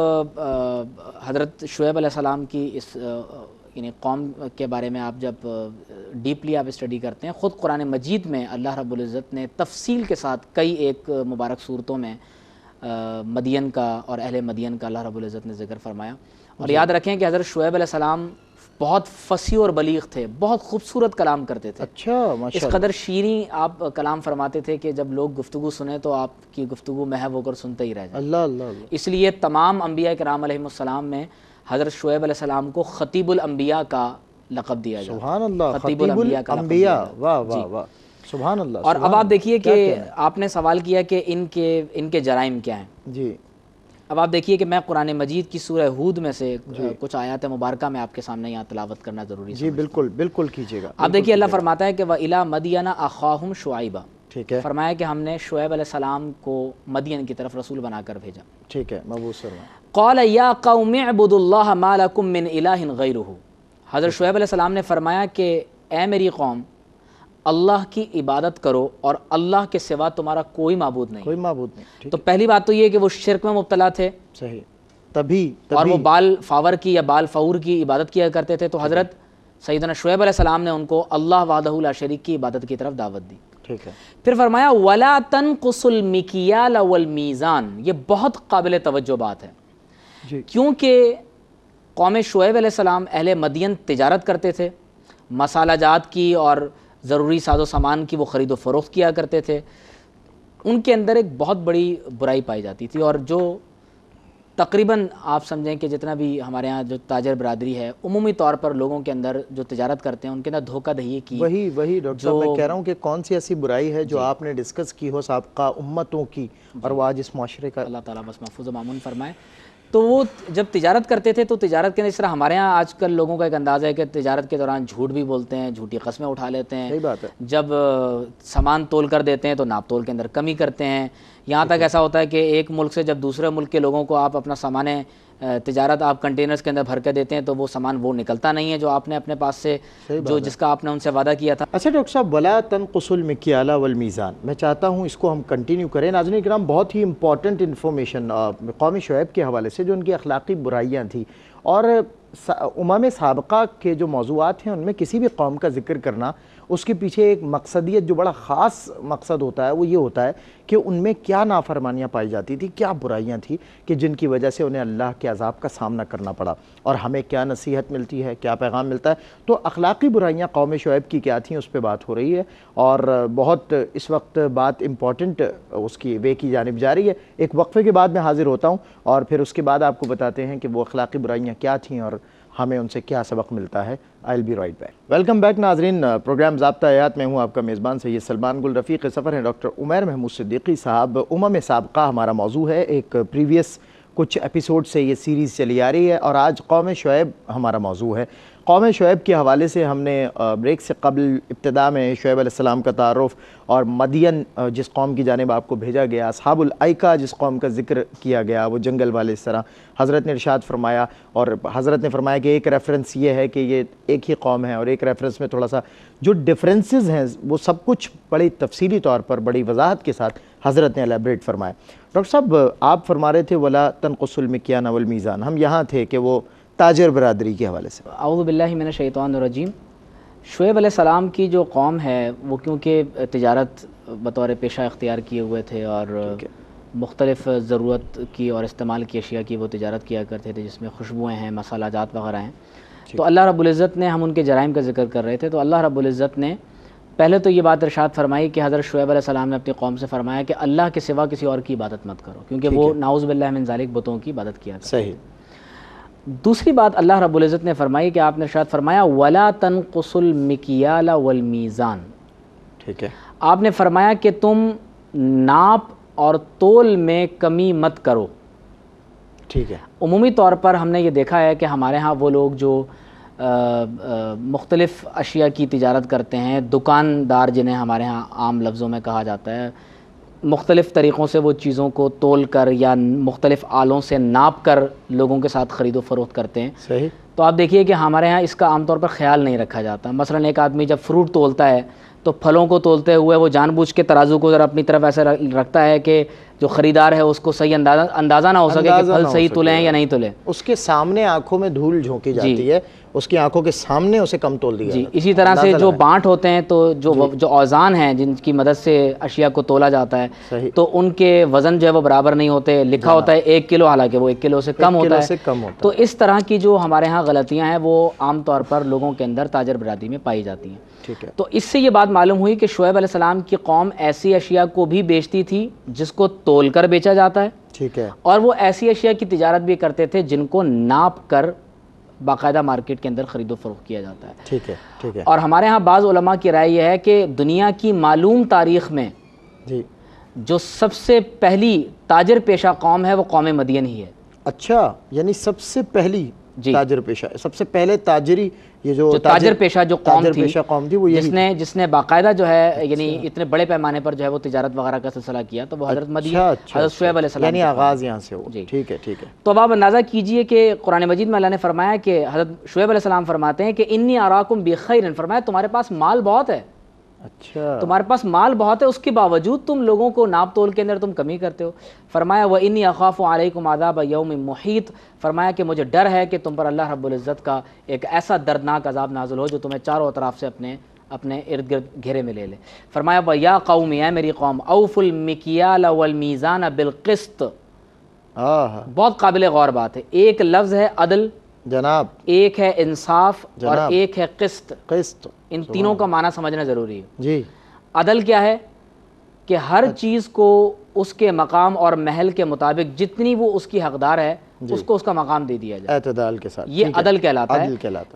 حضرت شعیب علیہ السلام کی اس یعنی قوم کے بارے میں آپ جب ڈیپلی آپ اسٹڈی کرتے ہیں، خود قرآن مجید میں اللہ رب العزت نے تفصیل کے ساتھ کئی ایک مبارک صورتوں میں مدین کا اور اہل مدین کا اللہ رب العزت نے ذکر فرمایا. اور یاد رکھیں کہ حضرت شعیب علیہ السلام بہت فصیح اور بلیغ تھے، بہت خوبصورت کلام کرتے تھے. اچھا ماشاءاللہ. اس قدر شیریں آپ کلام فرماتے تھے کہ جب لوگ گفتگو سنیں تو آپ کی گفتگو محو ہو کر سنتے ہی رہ جائیں. اللہ اللہ اللہ. اس لیے تمام انبیاء کرام علیہم السلام میں حضرت شعیب علیہ السلام کو خطیب الانبیاء کا لقب دیا جاتا ہے. سبحان اللہ. خطیب الانبیاء کا لقب دیا جاتا ہے. واہ واہ واہ سبحان اللہ. اور اب آپ دیکھیے کہ آپ نے سوال کیا کہ ان کے جرائم کیا ہیں. جی. اب آپ دیکھیے کہ میں قرآن مجید کی سورہ ہود میں سے کچھ آیات مبارکہ میں آپ کے سامنے یہاں تلاوت کرنا ضروری ہے. جی بالکل بالکل کیجیے گا. آپ دیکھیے اللہ فرماتا ہے کہ وَإِلَىٰ مَدْيَنَ أَخَاهُمْ شُعَيْبًا. ٹھیک ہے. فرمایا کہ ہم نے شعیب علیہ السلام کو مدین کی طرف رسول بنا کر بھیجا. ٹھیک ہے. مبعوث فرمائیں. قَالَ يَا قَوْمِ اعْبُدُوا اللَّهَ مَا لَكُم مِّنْ إِلَٰهٍ غَيْرُهُ. حضرت شعیب علیہ السلام نے فرمایا کہ اے میری قوم، اللہ کی عبادت کرو اور اللہ کے سوا تمہارا کوئی معبود نہیں. کوئی معبود نہیں. تو پہلی بات تو یہ کہ وہ شرک میں مبتلا تھے. صحیح. تبھی اور وہ بال فاور کی یا بال فور کی عبادت کیا کرتے تھے. تو حضرت سیدنا شعیب علیہ السلام نے ان کو اللہ وحدہ لا شریک کی عبادت کی طرف دعوت دی. ٹھیک ہے. پھر فرمایا ولا تنقص المکیال والمیزان. یہ بہت قابل توجہ بات ہے جی. کیونکہ قوم شعیب علیہ السلام اہل مدین تجارت کرتے تھے، مسالہ جات کی اور ضروری ساز و سامان کی وہ خرید و فروخت کیا کرتے تھے. ان کے اندر ایک بہت بڑی برائی پائی جاتی تھی، اور جو تقریباً آپ سمجھیں کہ جتنا بھی ہمارے ہاں جو تاجر برادری ہے عمومی طور پر لوگوں کے اندر جو تجارت کرتے ہیں ان کے اندر دھوکہ دہی کی. وہی ڈاکٹر صاحب میں کہہ رہا ہوں کہ کون سی ایسی برائی ہے جو آپ نے ڈسکس کی ہو سابقہ امتوں کی اور وہ آج اس معاشرے کا. اللہ تعالیٰ بس محفوظ و مامون فرمائے. تو وہ جب تجارت کرتے تھے تو تجارت کے اس طرح ہمارے ہاں آج کل لوگوں کا ایک انداز ہے کہ تجارت کے دوران جھوٹ بھی بولتے ہیں، جھوٹی قسمیں اٹھا لیتے ہیں. صحیح بات ہے. جب سامان تول کر دیتے ہیں تو ناپ تول کے اندر کمی کرتے ہیں. یہاں تک ایسا ہوتا ہے کہ ایک ملک سے جب دوسرے ملک کے لوگوں کو آپ اپنا سامان تجارت آپ کنٹینرز کے اندر بھر کے دیتے ہیں تو وہ سامان وہ نکلتا نہیں ہے جو آپ نے اپنے پاس سے جس کا آپ نے ان سے وعدہ کیا تھا. اچھا ڈاکٹر صاحب، ولا تنقص المکیال والمیزان، میں چاہتا ہوں اس کو ہم کنٹینیو کریں. ناظرین کرام، بہت ہی امپورٹنٹ انفارمیشن قوم شعیب کے حوالے سے جو ان کی اخلاقی برائیاں تھیں، اور امم سابقہ کے جو موضوعات ہیں ان میں کسی بھی قوم کا ذکر کرنا اس کے پیچھے ایک مقصدیت جو بڑا خاص مقصد ہوتا ہے وہ یہ ہوتا ہے کہ ان میں کیا نافرمانیاں پائی جاتی تھی، کیا برائیاں تھیں کہ جن کی وجہ سے انہیں اللہ کے عذاب کا سامنا کرنا پڑا، اور ہمیں کیا نصیحت ملتی ہے، کیا پیغام ملتا ہے. تو اخلاقی برائیاں قوم شعیب کی کیا تھیں اس پہ بات ہو رہی ہے، اور بہت اس وقت بات امپورٹنٹ اس کی وے کی جانب جا رہی ہے. ایک وقفے کے بعد میں حاضر ہوتا ہوں اور پھر اس کے بعد آپ کو بتاتے ہیں کہ وہ اخلاقی برائیاں کیا تھیں اور ہمیں ان سے کیا سبق ملتا ہے. I'll be right back. Welcome back ناظرین، پروگرام ضابطہ حیات میں ہوں آپ کا میزبان سید سلمان گل. رفیق سفر ہیں ڈاکٹر عمیر محمود صدیقی صاحب. امم سابقہ ہمارا موضوع ہے. ایک پریویس کچھ ایپیسوڈ سے یہ سیریز چلی آ رہی ہے اور آج قوم شعیب ہمارا موضوع ہے. قوم شعیب کے حوالے سے ہم نے بریک سے قبل ابتدا میں شعیب علیہ السلام کا تعارف اور مدین جس قوم کی جانب آپ کو بھیجا گیا، اصحاب الایکہ جس قوم کا ذکر کیا گیا، وہ جنگل والے، اس طرح حضرت نے ارشاد فرمایا، اور حضرت نے فرمایا کہ ایک ریفرنس یہ ہے کہ یہ ایک ہی قوم ہے، اور ایک ریفرنس میں تھوڑا سا جو ڈفرینسز ہیں وہ سب کچھ بڑی تفصیلی طور پر بڑی وضاحت کے ساتھ حضرت نے الیبریٹ فرمایا. ڈاکٹر صاحب، آپ فرما رہے تھے ولا تنقص المکیال والمیزان، ہم یہاں تھے کہ وہ تاجر برادری کے حوالے سے. اعوذ باللہ من الشیطان الرجیم. شعیب علیہ السلام کی جو قوم ہے وہ کیونکہ تجارت بطور پیشہ اختیار کیے ہوئے تھے اور مختلف ضرورت کی اور استعمال کی اشیاء کی وہ تجارت کیا کرتے تھے، جس میں خوشبوئیں ہیں، مسالہ جات وغیرہ ہیں. تو اللہ رب العزت نے، ہم ان کے جرائم کا ذکر کر رہے تھے، تو اللہ رب العزت نے پہلے تو یہ بات ارشاد فرمائی کہ حضرت شعیب علیہ السلام نے اپنی قوم سے فرمایا کہ اللہ کے سوا کسی اور کی عبادت مت کرو، کیونکہ وہ نعوذ باللہ من ذالک بتوں کی عبادت کیا کرتے. صحیح. دوسری بات اللہ رب العزت نے فرمائی کہ آپ نے ارشاد فرمایا وَلَا تَنْقُصُ الْمِكْيَالَ وَالْمِيزَانَ. ٹھیک ہے. آپ نے فرمایا کہ تم ناپ اور تول میں کمی مت کرو. ٹھیک ہے. عمومی طور پر ہم نے یہ دیکھا ہے کہ ہمارے ہاں وہ لوگ جو مختلف اشیاء کی تجارت کرتے ہیں، دکاندار جنہیں ہمارے ہاں عام لفظوں میں کہا جاتا ہے، مختلف طریقوں سے وہ چیزوں کو تول کر یا مختلف آلوں سے ناپ کر لوگوں کے ساتھ خرید و فروخت کرتے ہیں. صحیح. تو آپ دیکھیے کہ ہمارے ہاں اس کا عام طور پر خیال نہیں رکھا جاتا. مثلا ایک آدمی جب فروٹ تولتا ہے تو پھلوں کو تولتے ہوئے وہ جان بوجھ کے ترازو کو ذرا اپنی طرف ایسے رکھتا ہے کہ جو خریدار ہے اس کو صحیح اندازہ نہ ہو سکے کہ پھل صحیح تلے ہیں یا نہیں تلے. اس کے سامنے آنکھوں میں دھول جھونکی جاتی ہے، اس کی آنکھوں کے سامنے اسے کم تول دیا. جی. اسی طرح سے جو بانٹ ہوتے ہیں تو جو اوزان ہیں جن کی مدد سے اشیاء کو تولا جاتا ہے تو ان کے وزن جو ہے وہ برابر نہیں ہوتے. لکھا ہوتا ہے 1 کلو، حالانکہ وہ 1 کلو سے کم ہوتا ہے. تو اس طرح کی جو ہمارے ہاں غلطیاں ہیں وہ عام طور پر لوگوں کے اندر تاجر برادری میں پائی جاتی ہیں. تو اس سے یہ بات معلوم ہوئی کہ شعیب علیہ السلام کی قوم ایسی اشیاء کو بھی بیچتی تھی جس کو تول کر بیچا جاتا ہے. ٹھیک ہے. اور وہ ایسی اشیاء کی تجارت بھی کرتے تھے جن کو ناپ کر باقاعدہ مارکیٹ کے اندر خرید و فروخت کیا جاتا ہے. ٹھیک ہے. ٹھیک ہے. اور ہمارے ہاں بعض علماء کی رائے یہ ہے کہ دنیا کی معلوم تاریخ میں جو سب سے پہلی تاجر پیشہ قوم ہے وہ قوم مدین ہی ہے. اچھا، یعنی سب سے پہلی تاجر پیشہ، سب سے پہلے تاجری، یہ جو تاجر پیشہ جو قوم تھی وہ جس نے باقاعدہ جو ہے یعنی اتنے بڑے پیمانے پر جو ہے وہ تجارت وغیرہ کا سلسلہ کیا، تو وہ حضرت مدین، حضرت شعیب علیہ السلام، یعنی آغاز یہاں سے ہوا. ٹھیک ہے. ٹھیک ہے. تو اب آپ اندازہ کیجئے کہ قرآن مجید میں اللہ نے فرمایا کہ حضرت شعیب علیہ السلام فرماتے ہیں کہ انی اراکم بخیر، فرمایا تمہارے پاس مال بہت ہے. اچھا، تمہارے پاس مال بہت ہے، اس کے باوجود تم لوگوں کو ناپ تول کے اندر تم کمی کرتے ہو. فرمایا وَإِنِّي أَخَافُ عَلَيْكُمْ عَذَابَ يَوْمٍ مُحِيطٍ، فرمایا کہ مجھے ڈر ہے کہ تم پر اللہ رب العزت کا ایک ایسا دردناک عذاب نازل ہو جو تمہیں چاروں اطراف سے اپنے اپنے ارد گرد گھیرے میں لے لے. فرمایا وَيَا قَوْمِ اے میری قوم أَوْفُوا الْمِكْيَالَ وَالْمِيزَانَ بِالْقِسْطِ. بہت قابل غور بات ہے. ایک لفظ ہے عدل جناب, ایک ہے انصاف اور ایک ہے قسط. قسط, ان تینوں کا معنی سمجھنا ضروری ہے. جی. عدل کیا ہے کہ ہر چیز کو اس کے مقام اور محل کے مطابق جتنی وہ اس کی حقدار ہے اس کو اس کا مقام دے دیا جائے, اعتدال کے ساتھ. یہ عدل کہلاتا ہے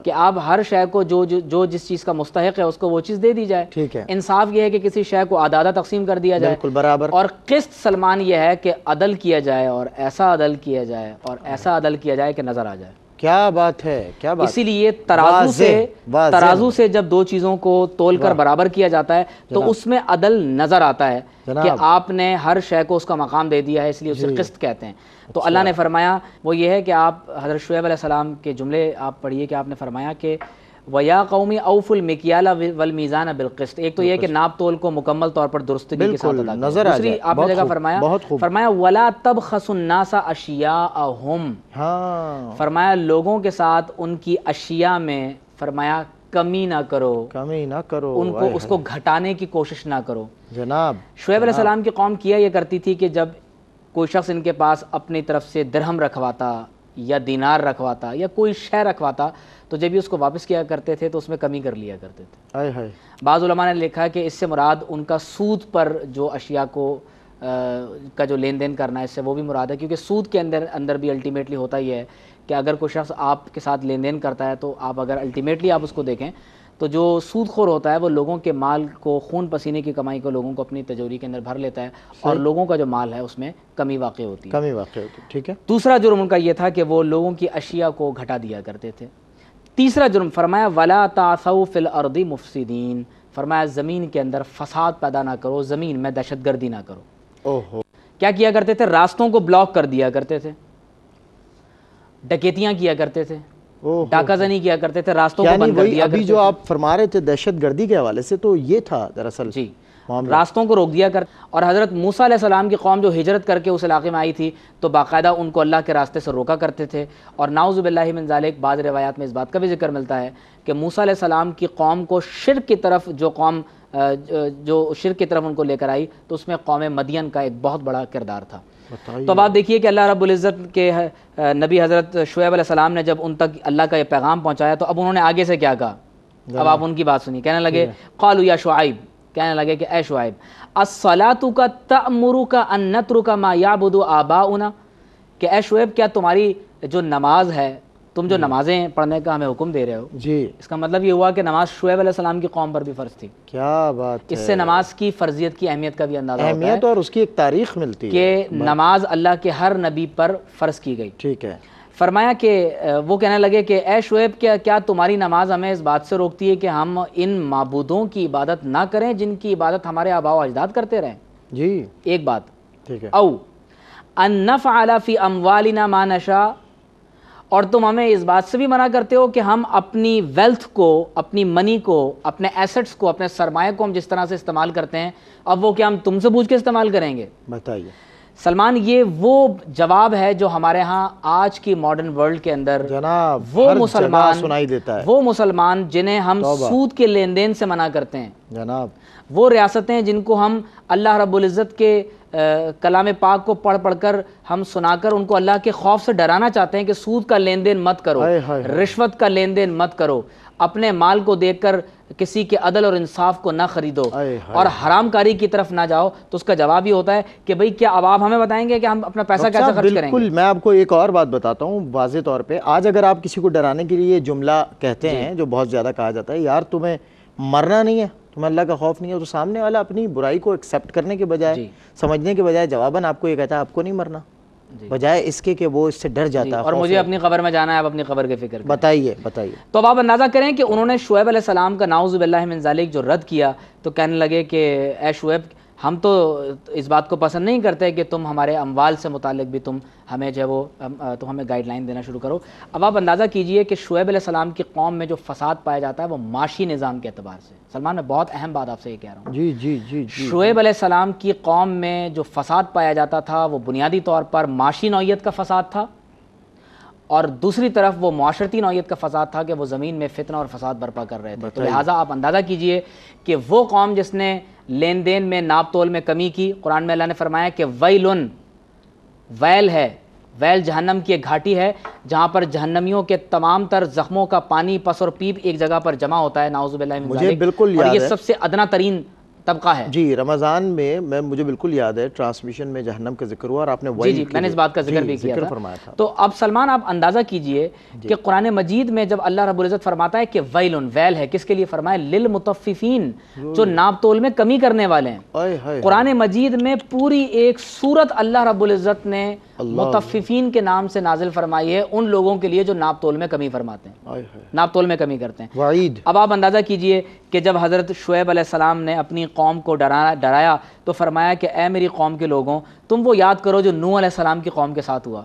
کہ آپ ہر شے کو جو جس چیز کا مستحق ہے اس کو وہ چیز دے دی جائے. ٹھیک ہے. انصاف یہ ہے کہ کسی شے کو آدھا تقسیم کر دیا جائے, بالکل برابر. اور قسط سلمان یہ ہے کہ عدل کیا جائے اور ایسا عدل کیا جائے اور ایسا عدل کیا جائے کہ نظر آ جائے. کیا بات ہے, کیا بات. اسی لیے ترازو سے جب دو چیزوں کو تول کر برابر کیا جاتا ہے تو اس میں عدل نظر آتا ہے کہ آپ نے ہر شے کو اس کا مقام دے دیا ہے, اس لیے اسے قسط کہتے ہیں. تو اللہ نے فرمایا وہ یہ ہے کہ آپ حضرت شعیب علیہ السلام کے جملے آپ پڑھیے کہ آپ نے فرمایا کہ وَيَا قَوْمِ أَوْفُوا الْمِكْيَالَ وَالْمِيزَانَ بِالْقِسْطِ. ایک تو یہ کہ ناپ تول کو مکمل طور پر درستگی کے ساتھ ادا کریں. دوسری آپ نے جگہ فرمایا وَلَا تَبْخَسُوا النَّاسَ أَشْيَاءَهُمْ. فرمایا لوگوں کے ساتھ ان کی اشیاء میں فرمایا کمی نہ کرو, ان کو اس کو گھٹانے کی کوشش نہ کرو. جناب شعیب علیہ السلام کی قوم کیا یہ کرتی تھی کہ جب کوئی شخص ان کے پاس اپنی طرف سے درہم رکھواتا یا دینار رکھواتا یا کوئی شے رکھواتا تو جب یہ اس کو واپس کیا کرتے تھے تو اس میں کمی کر لیا کرتے تھے. بعض علماء نے لکھا کہ اس سے مراد ان کا سود پر جو اشیاء کو کا جو لین دین کرنا ہے اس سے وہ بھی مراد ہے, کیونکہ سود کے اندر بھی الٹیمیٹلی ہوتا ہی ہے کہ اگر کوئی شخص آپ کے ساتھ لین دین کرتا ہے تو آپ اگر الٹیمیٹلی آپ اس کو دیکھیں تو جو سود خور ہوتا ہے وہ لوگوں کے مال کو, خون پسینے کی کمائی کو لوگوں کو اپنی تجوری کے اندر بھر لیتا ہے اور لوگوں کا جو مال ہے اس میں کمی واقع ہوتی ہے. ٹھیک ہے. دوسرا جرم ان کا یہ تھا کہ وہ لوگوں کی اشیاء کو گھٹا دیا کرتے تھے. تیسرا جرم فرمایا وَلَا تَعْثَوْا فِي الْأَرْضِ مُفْسِدِينَ. فرمایا زمین کے اندر فساد پیدا نہ کرو, زمین میں دہشت گردی نہ کرو. کیا کیا کرتے تھے؟ راستوں کو بلاک کر دیا کرتے تھے, ڈکیتیاں کیا کرتے تھے, ڈاکہ زنی کیا کرتے تھے, راستوں کو بند کر دیا کرتے تھے. جو آپ فرما رہے تھے دہشت گردی کے حوالے سے تو یہ تھا دراصل. جی, راستوں کو روک دیا کر. اور حضرت موسیٰ علیہ السلام کی قوم جو ہجرت کر کے اس علاقے میں آئی تھی تو باقاعدہ ان کو اللہ کے راستے سے روکا کرتے تھے. اور نعوذ باللہ من ذالک بعض روایات میں اس بات کا بھی ذکر ملتا ہے کہ موسیٰ علیہ السلام کی قوم کو شرک کی طرف جو شرک کی طرف ان کو لے کر آئی تو اس میں قوم مدین کا ایک بہت بڑا کردار تھا. تو اب آپ دیکھیے کہ اللہ رب العزت کے نبی حضرت شعیب علیہ السلام نے جب ان تک اللہ کا یہ پیغام پہنچایا تو اب انہوں نے آگے سے کیا کہا؟ اب آپ ان کی بات سنیے. کہنے لگے قالوا یا شعیب, کہنے لگے کہ اے شعیب الصلاۃ تأمرک ان نترک ما یعبد آباؤنا, کہ اے شعیب کیا تمہاری جو نماز ہے, تم جو نمازیں پڑھنے کا ہمیں حکم دے رہے ہو, جی اس کا مطلب یہ ہوا کہ نماز شعیب علیہ السلام کی قوم پر بھی فرض تھی. کیا بات ہے. اس سے نماز کی فرضیت کی اہمیت کا بھی اندازہ ہوتا ہے, اہمیت اور اس کی ایک تاریخ ملتی ہے کہ نماز اللہ کے ہر نبی پر فرض کی گئی. ٹھیک ہے. فرمایا کہ وہ کہنے لگے کہ اے شعیب کیا تمہاری نماز ہمیں اس بات سے روکتی ہے کہ ہم ان معبودوں کی عبادت نہ کریں جن کی عبادت ہمارے آباء و اجداد کرتے رہیں؟ جی ایک بات. ٹھیک ہے. او ان نفعل فی اموالنا ما نشاء, اور تم ہمیں اس بات سے بھی منع کرتے ہو کہ ہم اپنی ویلتھ کو, اپنی منی کو, اپنے ایسٹس کو, اپنے سرمایہ کو ہم جس طرح سے استعمال کرتے ہیں اب وہ کیا ہم تم سے پوچھ کے استعمال کریں گے؟ بتائیے. سلمان یہ وہ جواب ہے جو ہمارے ہاں آج کی ماڈرن ورلڈ کے اندر جناب وہ ہر مسلمان جگہ سنائی دیتا ہے. وہ مسلمان جنہیں ہم سود کے لین دین سے منع کرتے ہیں, جناب وہ ریاستیں جن کو ہم اللہ رب العزت کے کلام پاک کو پڑھ کر ہم سنا کر ان کو اللہ کے خوف سے ڈرانا چاہتے ہیں کہ سود کا لین دین مت کرو, رشوت کا لین دین مت کرو, اپنے مال کو دیکھ کر کسی کے عدل اور انصاف کو نہ خریدو اور حرام کاری کی طرف نہ جاؤ. تو اس کا جواب یہ ہوتا ہے کہ بھئی کیا اب آپ ہمیں بتائیں گے کہ ہم اپنا پیسہ کیسے خرچ کریں گے؟ بالکل. میں آپ کو ایک اور بات بتاتا ہوں واضح طور پہ. آج اگر آپ کسی کو ڈرانے کے لیے جملہ کہتے ہیں جو بہت زیادہ کہا جاتا ہے, یار تمہیں مرنا نہیں ہے, تمہیں اللہ کا خوف نہیں ہے, تو سامنے والا اپنی برائی کو ایکسیپٹ کرنے کے بجائے, سمجھنے کے بجائے جواباً آپ کو یہ کہتا ہے آپ کو نہیں مرنا, بجائے اس کے کہ وہ اس سے ڈر جاتا ہے اور مجھے اپنی قبر میں جانا ہے, آپ اپنی قبر کے فکر کریں. بتائیے. تو اب آپ اندازہ کریں کہ انہوں نے شعیب علیہ السلام کا نعوذ باللہ من ذالک جو رد کیا تو کہنے لگے کہ اے شعیب ہم تو اس بات کو پسند نہیں کرتے کہ تم ہمارے اموال سے متعلق بھی تم ہمیں جو ہے وہ تم ہمیں گائیڈ لائن دینا شروع کرو. اب آپ اندازہ کیجئے کہ شعیب علیہ السلام کی قوم میں جو فساد پایا جاتا ہے وہ معاشی نظام کے اعتبار سے. سلمان میں بہت اہم بات آپ سے یہ کہہ رہا ہوں. جی. شعیب علیہ السلام کی قوم میں جو فساد پایا جاتا تھا وہ بنیادی طور پر معاشی نوعیت کا فساد تھا اور دوسری طرف وہ معاشرتی نوعیت کا فساد تھا کہ وہ زمین میں فتنہ اور فساد برپا کر رہے تھے. تو لہٰذا آپ اندازہ کیجئے کہ وہ قوم جس نے لین دین میں ناپ تول میں کمی کی، قرآن میں اللہ نے فرمایا کہ ویلن، ویل ہے، ویل جہنم کی ایک گھاٹی ہے جہاں پر جہنمیوں کے تمام تر زخموں کا پانی، پس اور پیپ ایک جگہ پر جمع ہوتا ہے، نعوذ باللہ من ذالک. مجھے بالکل اور یاد یہ ہے، سب سے ادنا ترین طبقہ ہے. جی رمضان میں مجھے بالکل یاد ہے ٹرانسمیشن میں جہنم کا ذکر ہوا اور آپ نے جی میں نے اس بات کا ذکر بھی کیا تھا. تو اب سلمان آپ اندازہ کیجئے کہ قرآن مجید میں جب اللہ رب العزت فرماتا ہے کہ ویلن، ویل ہے، کس کے لیے فرمایا؟ للمطففین، جو ناپ تول میں کمی کرنے والے ہیں. قرآن مجید میں پوری ایک سورت اللہ رب العزت نے مطففین کے نام سے نازل فرمائی ہے، ان لوگوں کے لیے جو ناپ تول میں کمی فرماتے ہیں، ناپ تول میں کمی کرتے ہیں. وعید. اب آپ اندازہ کیجئے کہ جب حضرت شعیب علیہ السلام نے اپنی قوم کو ڈرایا تو فرمایا کہ اے میری قوم کے لوگوں، تم وہ یاد کرو جو نوح علیہ السلام کی قوم کے ساتھ ہوا،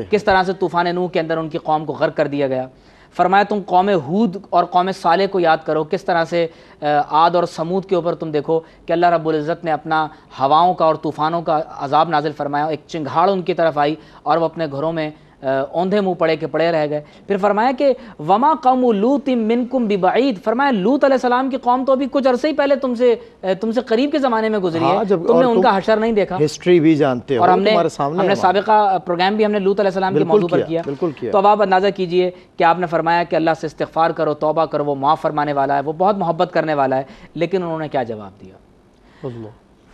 کس طرح سے طوفان نوح کے اندر ان کی قوم کو غرق کر دیا گیا. فرمایا تم قوم ہود اور قوم صالح کو یاد کرو، کس طرح سے عاد اور سمود کے اوپر تم دیکھو کہ اللہ رب العزت نے اپنا ہواؤں کا اور طوفانوں کا عذاب نازل فرمایا، ایک چنگھاڑ ان کی طرف آئی اور وہ اپنے گھروں میں اوندھے منہ پڑے کے پڑے رہ گئے. پھر فرمایا کہ وما قوم لوط منکم ببعید، فرمایا لوط علیہ السلام کی قوم تو ابھی کچھ عرصے ہی پہلے تم سے قریب کے زمانے میں گزری ہے، تم نے ان کا حشر نہیں دیکھا، ہسٹری بھی جانتے ہو، اور ہم نے سابقہ پروگرام بھی ہم نے لوط علیہ السلام کے موضوع پر کیا. تو اب آپ اندازہ کیجئے کہ آپ نے فرمایا کہ اللہ سے استغفار کرو، توبہ کرو، وہ معاف فرمانے والا ہے، وہ بہت محبت کرنے والا ہے. لیکن انہوں نے کیا جواب دیا؟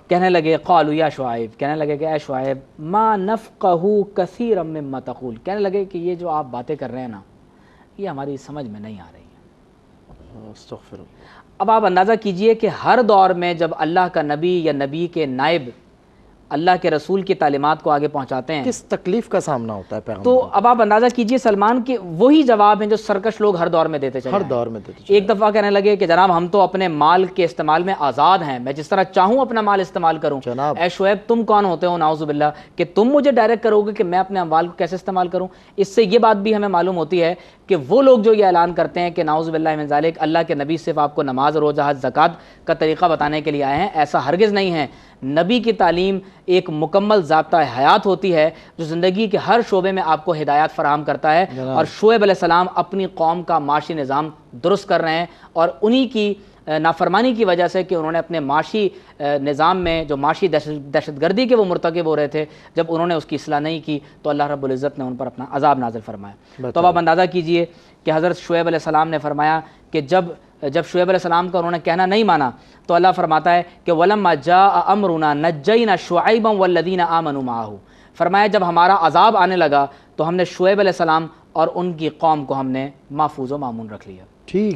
کہنے لگے قالوا یا شعیب، کہنے لگے کہ اے شعیب ما نفقہ کثیرا مما تقول، کہنے لگے کہ یہ جو آپ باتیں کر رہے ہیں نا، یہ ہماری سمجھ میں نہیں آ رہی ہیں. استغفر اللہ. اب آپ اندازہ کیجئے کہ ہر دور میں جب اللہ کا نبی یا نبی کے نائب اللہ کے رسول کی تعلیمات کو آگے پہنچاتے ہیں، کس تکلیف کا سامنا ہوتا ہے پیغمبر. تو اب آپ اندازہ کیجئے سلمان کہ وہی جواب ہیں جو سرکش لوگ ہر دور میں دیتے چلے ہر ہیں. دور میں دیتے چلے. ایک دفعہ کہنے لگے کہ جناب ہم تو اپنے مال کے استعمال میں آزاد ہیں، میں جس طرح چاہوں اپنا مال استعمال کروں. اے شعیب تم کون ہوتے ہو نعوذ باللہ کہ تم مجھے ڈائریکٹ کرو گے کہ میں اپنے اموال کو کیسے استعمال کروں. اس سے یہ بات بھی ہمیں معلوم ہوتی ہے کہ وہ لوگ جو یہ اعلان کرتے ہیں کہ نعوذ باللہ من ذالک اللہ کے نبی صرف آپ کو نماز، روزہ، حج، زکوٰۃ کا طریقہ بتانے کے لیے آئے ہیں، ایسا ہرگز نہیں ہے. نبی کی تعلیم ایک مکمل ضابطہ حیات ہوتی ہے جو زندگی کے ہر شعبے میں آپ کو ہدایات فراہم کرتا ہے. اور شعیب علیہ السلام اپنی قوم کا معاشی نظام درست کر رہے ہیں، اور انہی کی نافرمانی کی وجہ سے کہ انہوں نے اپنے معاشی نظام میں جو معاشی دہشت گردی کے وہ مرتکب ہو رہے تھے، جب انہوں نے اس کی اصلاح نہیں کی تو اللہ رب العزت نے ان پر اپنا عذاب نازل فرمایا. تو اب آپ اندازہ کیجئے کہ حضرت شعیب علیہ السلام نے فرمایا کہ جب شعیب علیہ السلام کا انہوں نے کہنا نہیں مانا تو اللہ فرماتا ہے کہ وَلَمَّا جَاءَ أَمْرُنَا نَجَّيْنَا شُعَيْبًا وَالَّذِينَ آمَنُوا مَعَهُ، فرمایا جب ہمارا عذاب آنے لگا تو ہم نے شعیب علیہ السلام اور ان کی قوم کو ہم نے محفوظ و مامون رکھ لیا.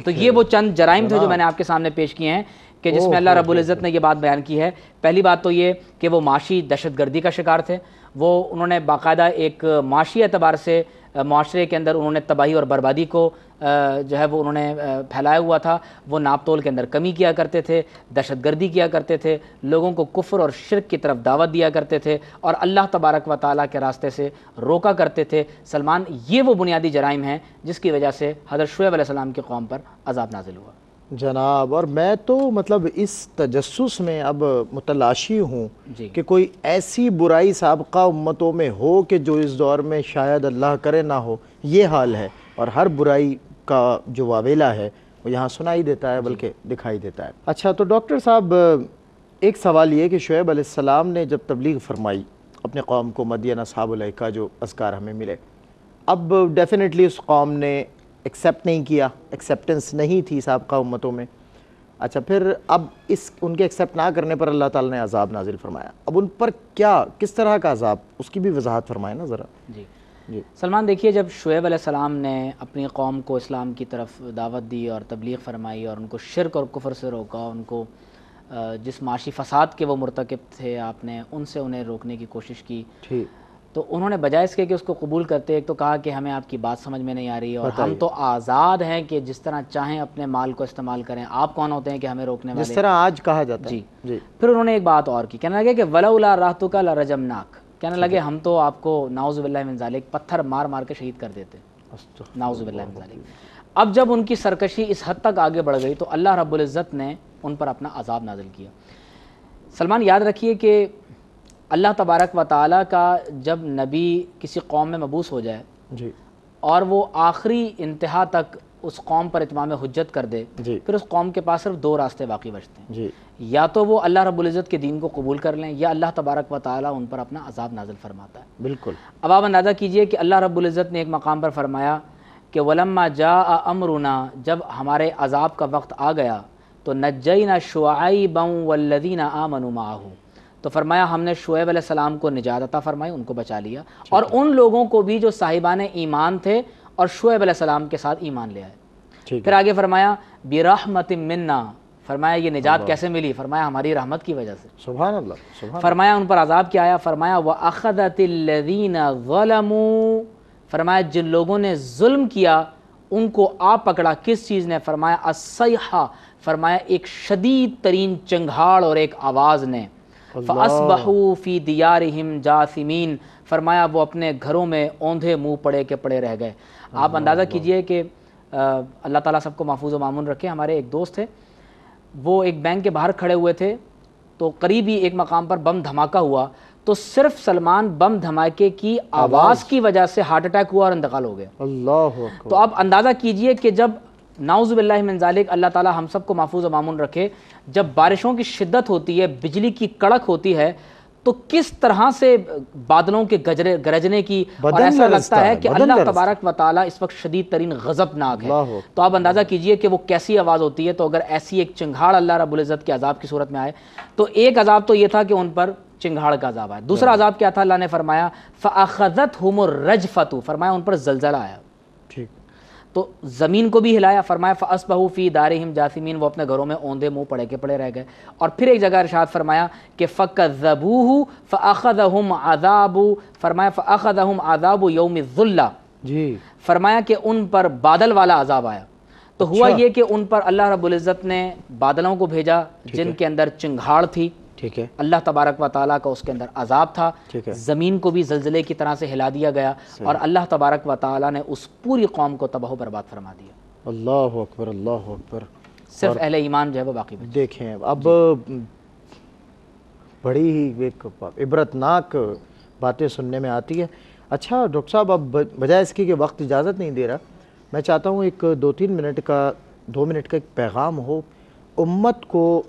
تو یہ وہ چند جرائم تھے جو میں نے آپ کے سامنے پیش کیے ہیں کہ جس میں اللہ رب العزت نے یہ بات بیان کی ہے. پہلی بات تو یہ کہ وہ معاشی دہشت گردی کا شکار تھے، وہ انہوں نے باقاعدہ ایک معاشی اعتبار سے معاشرے کے اندر انہوں نے تباہی اور بربادی کو جو ہے وہ انہوں نے پھیلایا ہوا تھا. وہ ناپ تول کے اندر کمی کیا کرتے تھے، دہشت گردی کیا کرتے تھے، لوگوں کو کفر اور شرک کی طرف دعوت دیا کرتے تھے اور اللہ تبارک و تعالیٰ کے راستے سے روکا کرتے تھے. سلمان یہ وہ بنیادی جرائم ہیں جس کی وجہ سے حضرت شعیب علیہ السلام کی قوم پر عذاب نازل ہوا. جناب، اور میں تو مطلب اس تجسس میں اب متلاشی ہوں کہ کوئی ایسی برائی سابقہ امتوں میں ہو کہ جو اس دور میں شاید اللہ کرے نہ ہو. یہ حال ہے، اور ہر برائی کا جو واویلا ہے وہ یہاں سنائی دیتا ہے بلکہ دکھائی دیتا ہے. اچھا، تو ڈاکٹر صاحب ایک سوال یہ کہ شعیب علیہ السلام نے جب تبلیغ فرمائی اپنے قوم کو، مدین اصحاب الایکہ جو اذکار ہمیں ملے، اب ڈیفینیٹلی اس قوم نے ایکسیپٹ نہیں کیا، ایکسیپٹنس نہیں تھی سابقہ امتوں میں. اچھا، پھر اب ان کے ایکسیپٹ نہ کرنے پر اللہ تعالیٰ نے عذاب نازل فرمایا. اب ان پر کس طرح کا عذاب، اس کی بھی وضاحت فرمائیں نا ذرا. جی سلمان، دیکھیے جب شعیب علیہ السلام نے اپنی قوم کو اسلام کی طرف دعوت دی اور تبلیغ فرمائی اور ان کو شرک اور کفر سے روکا، ان کو جس معاشی فساد کے وہ مرتکب تھے آپ نے ان سے انہیں روکنے کی کوشش کی، تو انہوں نے بجائے اس کے کہ اس کو قبول کرتے ایک تو کہا کہ ہمیں آپ کی بات سمجھ میں نہیں آ رہی اور ہم تو آزاد ہیں کہ جس طرح چاہیں اپنے مال کو استعمال کریں، آپ کون ہوتے ہیں کہ ہمیں روکنے والے، جس طرح آج کہا جاتا ہے. جی پھر انہوں نے ایک بات اور کی، کہنے لگے کہ وَلَوْلَا رَحْتُكَ لَرَجَمْنَاكَ، کہنے لگے ہم تو آپ کو نعوذ باللہ من ذالک پتھر مار مار کے شہید کر دیتے، نعوذ باللہ من ذالک. اب جب ان کی سرکشی اس حد تک آگے بڑھ گئی تو اللہ رب العزت نے ان پر اپنا عذاب نازل کیا. سلمان یاد رکھیے کہ اللہ تبارک و تعالیٰ کا جب نبی کسی قوم میں مبعوث ہو جائے اور وہ آخری انتہا تک اس قوم پر اتمام حجت کر دے، جی پھر اس قوم کے پاس صرف دو راستے باقی بچتے ہیں، جی یا تو وہ اللہ رب العزت کے دین کو قبول کر لیں، یا اللہ تبارک و تعالیٰ ان پر اپنا عذاب نازل فرماتا ہے۔ بالکل۔ اب آپ اندازہ کیجئے کہ اللہ رب العزت نے ایک مقام پر فرمایا کہ وَلَمَّا جَاءَ أَمْرُنَا، جب ہمارے عذاب کا وقت آ گیا تو نَجَّيْنَا شُعَيْبًا وَالَّذِينَ آمَنُوا مَعَهُ، تو فرمایا ہم نے شعیب علیہ السلام کو نجات عطا فرمائی، ان کو بچا لیا، اور ان لوگوں کو بھی جو صاحبان ایمان تھے اور شعیب علیہ السلام کے ساتھ ایمان لے آئے۔ پھر آگے فرمایا بِرَحْمَةٍ مِنَّا، فرمایا یہ نجات کیسے ملی؟ فرمایا ہماری رحمت کی وجہ سے۔ سبحان اللہ، سبحان فرمایا ان پر عذاب کیا آیا؟ فرمایا وَأَخَذَتِ الَّذِينَ ظَلَمُوا، فرمایا جن لوگوں نے ظلم کیا ان کو آ پکڑا کس چیز نے؟ فرمایا الصیحہ، فرمایا ایک شدید ترین چنگھاڑ اور ایک آواز نے، فَأَصْبَحُوا فِي دِيَارِهِمْ جَاثِمِينَ، فرمایا وہ اپنے گھروں میں اوندھے منہ پڑے کے پڑے رہ گئے۔ آپ اندازہ کیجئے کہ اللہ تعالیٰ سب کو محفوظ و مامون رکھے۔ ہمارے ایک دوست تھے، وہ ایک بینک کے باہر کھڑے ہوئے تھے تو قریب ہی ایک مقام پر بم دھماکہ ہوا، تو صرف سلمان بم دھماکے کی آواز کی وجہ سے ہارٹ اٹیک ہوا اور انتقال ہو گیا۔ اللہ اکبر۔ تو اب اندازہ کیجئے کہ جب نعوذ باللہ من ذالک، اللہ تعالیٰ ہم سب کو محفوظ و مامون رکھے، جب بارشوں کی شدت ہوتی ہے، بجلی کی کڑک ہوتی ہے، تو کس طرح سے بادلوں کے گرجنے کی، اور ایسا لگتا ہے کہ اللہ تبارک و تعالیٰ اس وقت شدید ترین غضبناک ہے۔ تو آپ اندازہ کیجئے کہ وہ کیسی آواز ہوتی ہے۔ تو اگر ایسی ایک چنگھاڑ اللہ رب العزت کے عذاب کی صورت میں آئے، تو ایک عذاب تو یہ تھا کہ ان پر چنگھاڑ کا عذاب آیا، دوسرا عذاب کیا تھا؟ اللہ نے فرمایا فَأَخَذَتْهُمُ الرَّجْفَةُ، فرمایا ان پر زلزلہ آیا، ٹھیک، تو زمین کو بھی ہلایا۔ فرمایا فَأَصْبَحُوا فِي دَارِهِمْ جَاثِمِينَ، وہ اپنے گھروں میں اوندھے منہ پڑے کے پڑے رہ گئے۔ اور پھر ایک جگہ ارشاد فرمایا کہ فَكَذَّبُوهُ فَأَخَذَهُمْ عَذَابُ، فرمایا فَأَخَذَهُمْ عَذَابُ يَوْمِ الظُّلَّةِ، جی فرمایا کہ ان پر بادل والا عذاب آیا۔ تو ہوا یہ کہ ان پر اللہ رب العزت نے بادلوں کو بھیجا جن کے اندر چنگھاڑ تھی، ٹھیک ہے، اللہ تبارک و تعالیٰ کا اس کے اندر عذاب تھا، ٹھیک ہے، زمین کو بھی زلزلے کی طرح سے ہلا دیا گیا، اور اللہ تبارک و تعالیٰ نے اس پوری قوم کو تباہ و برباد فرما دیا۔ اللہ اکبر، اللہ اکبر۔ صرف اہل ایمان جو ہے وہ باقی بچے۔ دیکھیں اب بڑی ہی ایک عبرتناک باتیں سننے میں آتی ہے۔ اچھا ڈاکٹر صاحب، اب بجائے اس کی کہ وقت اجازت نہیں دے رہا، میں چاہتا ہوں ایک 2 منٹ کا ایک پیغام ہو امت کو۔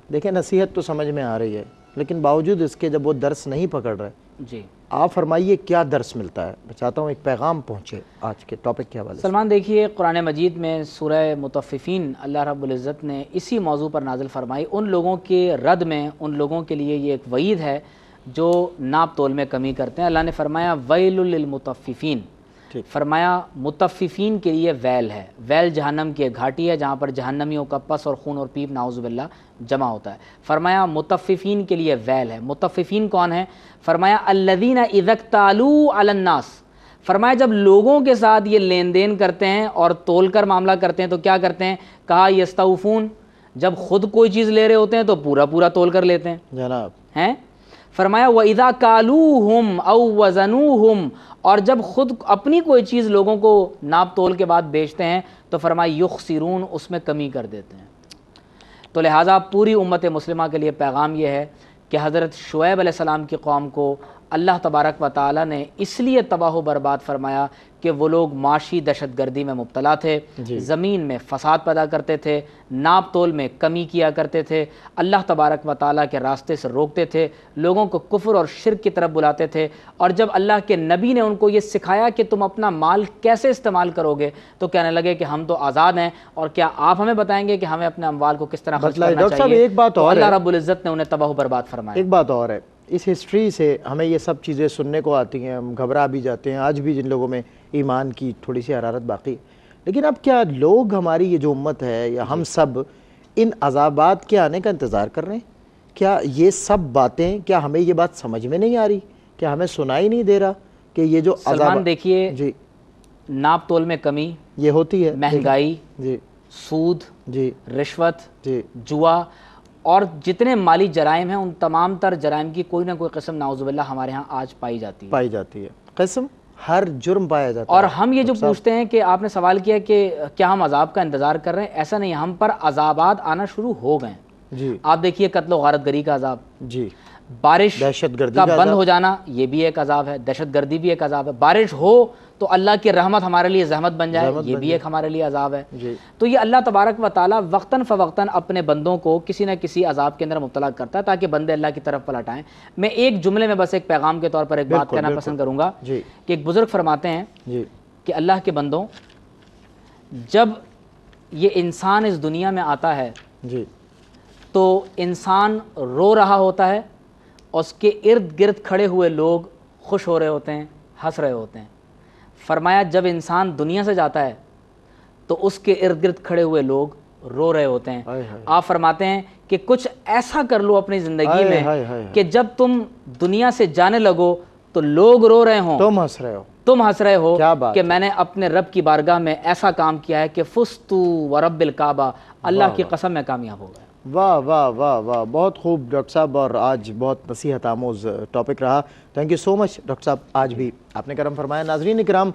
دیکھیں نصیحت تو سمجھ میں آ رہی ہے، لیکن باوجود اس کے جب وہ درس نہیں پکڑ رہے، جی آپ فرمائیے کیا درس ملتا ہے؟ میں چاہتا ہوں ایک پیغام پہنچے آج کے ٹاپک کے حوالے سے۔ سلمان دیکھیے، قرآن مجید میں سورہ مطففین اللہ رب العزت نے اسی موضوع پر نازل فرمائی۔ ان لوگوں کے رد میں ان لوگوں کے لیے یہ ایک وعید ہے جو ناپ تول میں کمی کرتے ہیں۔ اللہ نے فرمایا ویل للمطففین، فرمایا مطففین کے لیے ویل ہے۔ ویل جہنم کی ایک گھاٹی ہے جہاں پر جہنمیوں کا پس اور خون اور پیپ نعوذ باللہ جمع ہوتا ہے۔ فرمایا مطففین کے لیے ویل ہے۔ مطففین کون ہیں؟ فرمایا الذین اذا اکتالوا علی الناس، فرمایا جب لوگوں کے ساتھ یہ لین دین کرتے ہیں اور تول کر معاملہ کرتے ہیں تو کیا کرتے ہیں؟ کہا یستوفون، جب خود کوئی چیز لے رہے ہوتے ہیں تو پورا پورا تول کر لیتے ہیں جناب، ہیں۔ فرمایا وَإِذَا كَالُوهُمْ أَوْ وَزَنُوهُمْ، اور جب خود اپنی کوئی چیز لوگوں کو ناپ تول کے بعد بیچتے ہیں تو فرمایا یخسرون، اس میں کمی کر دیتے ہیں۔ تو لہٰذا پوری امت مسلمہ کے لیے پیغام یہ ہے کہ حضرت شعیب علیہ السلام کی قوم کو اللہ تبارک و تعالیٰ نے اس لیے تباہ و برباد فرمایا کہ وہ لوگ معاشی دہشت گردی میں مبتلا تھے، زمین میں فساد پیدا کرتے تھے، ناپ تول میں کمی کیا کرتے تھے، اللہ تبارک و تعالیٰ کے راستے سے روکتے تھے، لوگوں کو کفر اور شرک کی طرف بلاتے تھے۔ اور جب اللہ کے نبی نے ان کو یہ سکھایا کہ تم اپنا مال کیسے استعمال کرو گے تو کہنے لگے کہ ہم تو آزاد ہیں، اور کیا آپ ہمیں بتائیں گے کہ ہمیں اپنے اموال کو کس طرح خرچ کرنا چاہیے؟ ایک بات اور اللہ رب العزت نے انہیں تباہ و برباد فرمایا۔ ایک بات اور ہے، اس ہسٹری سے ہمیں یہ سب چیزیں سننے کو آتی ہیں، ہم گھبرا بھی جاتے ہیں، آج بھی جن لوگوں میں ایمان کی تھوڑی سی حرارت باقی، لیکن اب کیا لوگ، ہماری یہ جو امت ہے یا ہم سب ان عذابات کے آنے کا انتظار کر رہے ہیں؟ کیا یہ سب باتیں، کیا ہمیں یہ بات سمجھ میں نہیں آ رہی؟ کیا ہمیں سنائی نہیں دے رہا کہ یہ جو سلمان دیکھیے، جی ناپ تول میں کمی، یہ ہوتی ہے، مہنگائی، جی سود، جی رشوت، جی جوا، اور جتنے مالی جرائم ہیں ان تمام تر جرائم کی کوئی نہ کوئی قسم نعوذ باللہ ہمارے ہاں آج پائی جاتی ہے، قسم ہر جرم پایا جاتا ہے۔ اور ہم یہ جو پوچھتے ہیں کہ آپ نے سوال کیا کہ کیا ہم عذاب کا انتظار کر رہے ہیں، ایسا نہیں، ہم پر عذابات آنا شروع ہو گئے ہیں۔ جی آپ دیکھیے قتل و غارت گری کا عذاب، جی، بارش دہشت گردی کا کا بند عذاب، ہو جانا یہ بھی ایک عذاب ہے، دہشت گردی بھی ایک عذاب ہے، بارش ہو تو اللہ کی رحمت ہمارے لیے زحمت بن جائے زحمت یہ بن بھی جائے، ایک ہمارے لیے عذاب ہے۔ جی تو یہ اللہ تبارک و تعالیٰ وقتاً فوقتاً اپنے بندوں کو کسی نہ کسی عذاب کے اندر مبتلا کرتا ہے تاکہ بندے اللہ کی طرف پلٹ آئیں۔ میں ایک جملے میں بس ایک پیغام کے طور پر ایک بات بالکل کہنا بالکل، پسند کروں گا جی کہ ایک بزرگ فرماتے ہیں جی کہ اللہ کے بندوں، جب یہ انسان اس دنیا میں آتا ہے جی تو انسان رو رہا ہوتا ہے، اس کے ارد گرد کھڑے ہوئے لوگ خوش ہو رہے ہوتے ہیں، ہنس رہے ہوتے ہیں۔ فرمایا جب انسان دنیا سے جاتا ہے تو اس کے ارد گرد کھڑے ہوئے لوگ رو رہے ہوتے ہیں۔ ہائے ہائے آپ فرماتے ہیں کہ کچھ ایسا کر لو اپنی زندگی ہائے میں ہائے ہائے، کہ جب تم دنیا سے جانے لگو تو لوگ رو رہے ہوں، تم ہنس رہے ہو، تم ہنس رہے ہو کیا بات کہ ہے۔ میں نے اپنے رب کی بارگاہ میں ایسا کام کیا ہے کہ فستو ورب الکعبہ، اللہ کی قسم میں کامیاب ہو گیا۔ واہ واہ واہ واہ، بہت خوب ڈاکٹر صاحب، اور آج بہت نصیحت آموز ٹاپک رہا۔ Thank you so much doctor صاحب، آج بھی آپ نے کرم فرمایا۔ ناظرین کرام،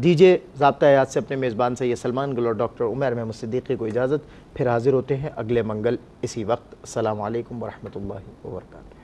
دیجیے ضابطہ حیات سے اپنے میزبان سے یہ سلمان گل اور ڈاکٹر عمیر محمد صدیقی کو اجازت، پھر حاضر ہوتے ہیں اگلے منگل اسی وقت۔ السلام علیکم ورحمۃ اللہ وبرکاتہ۔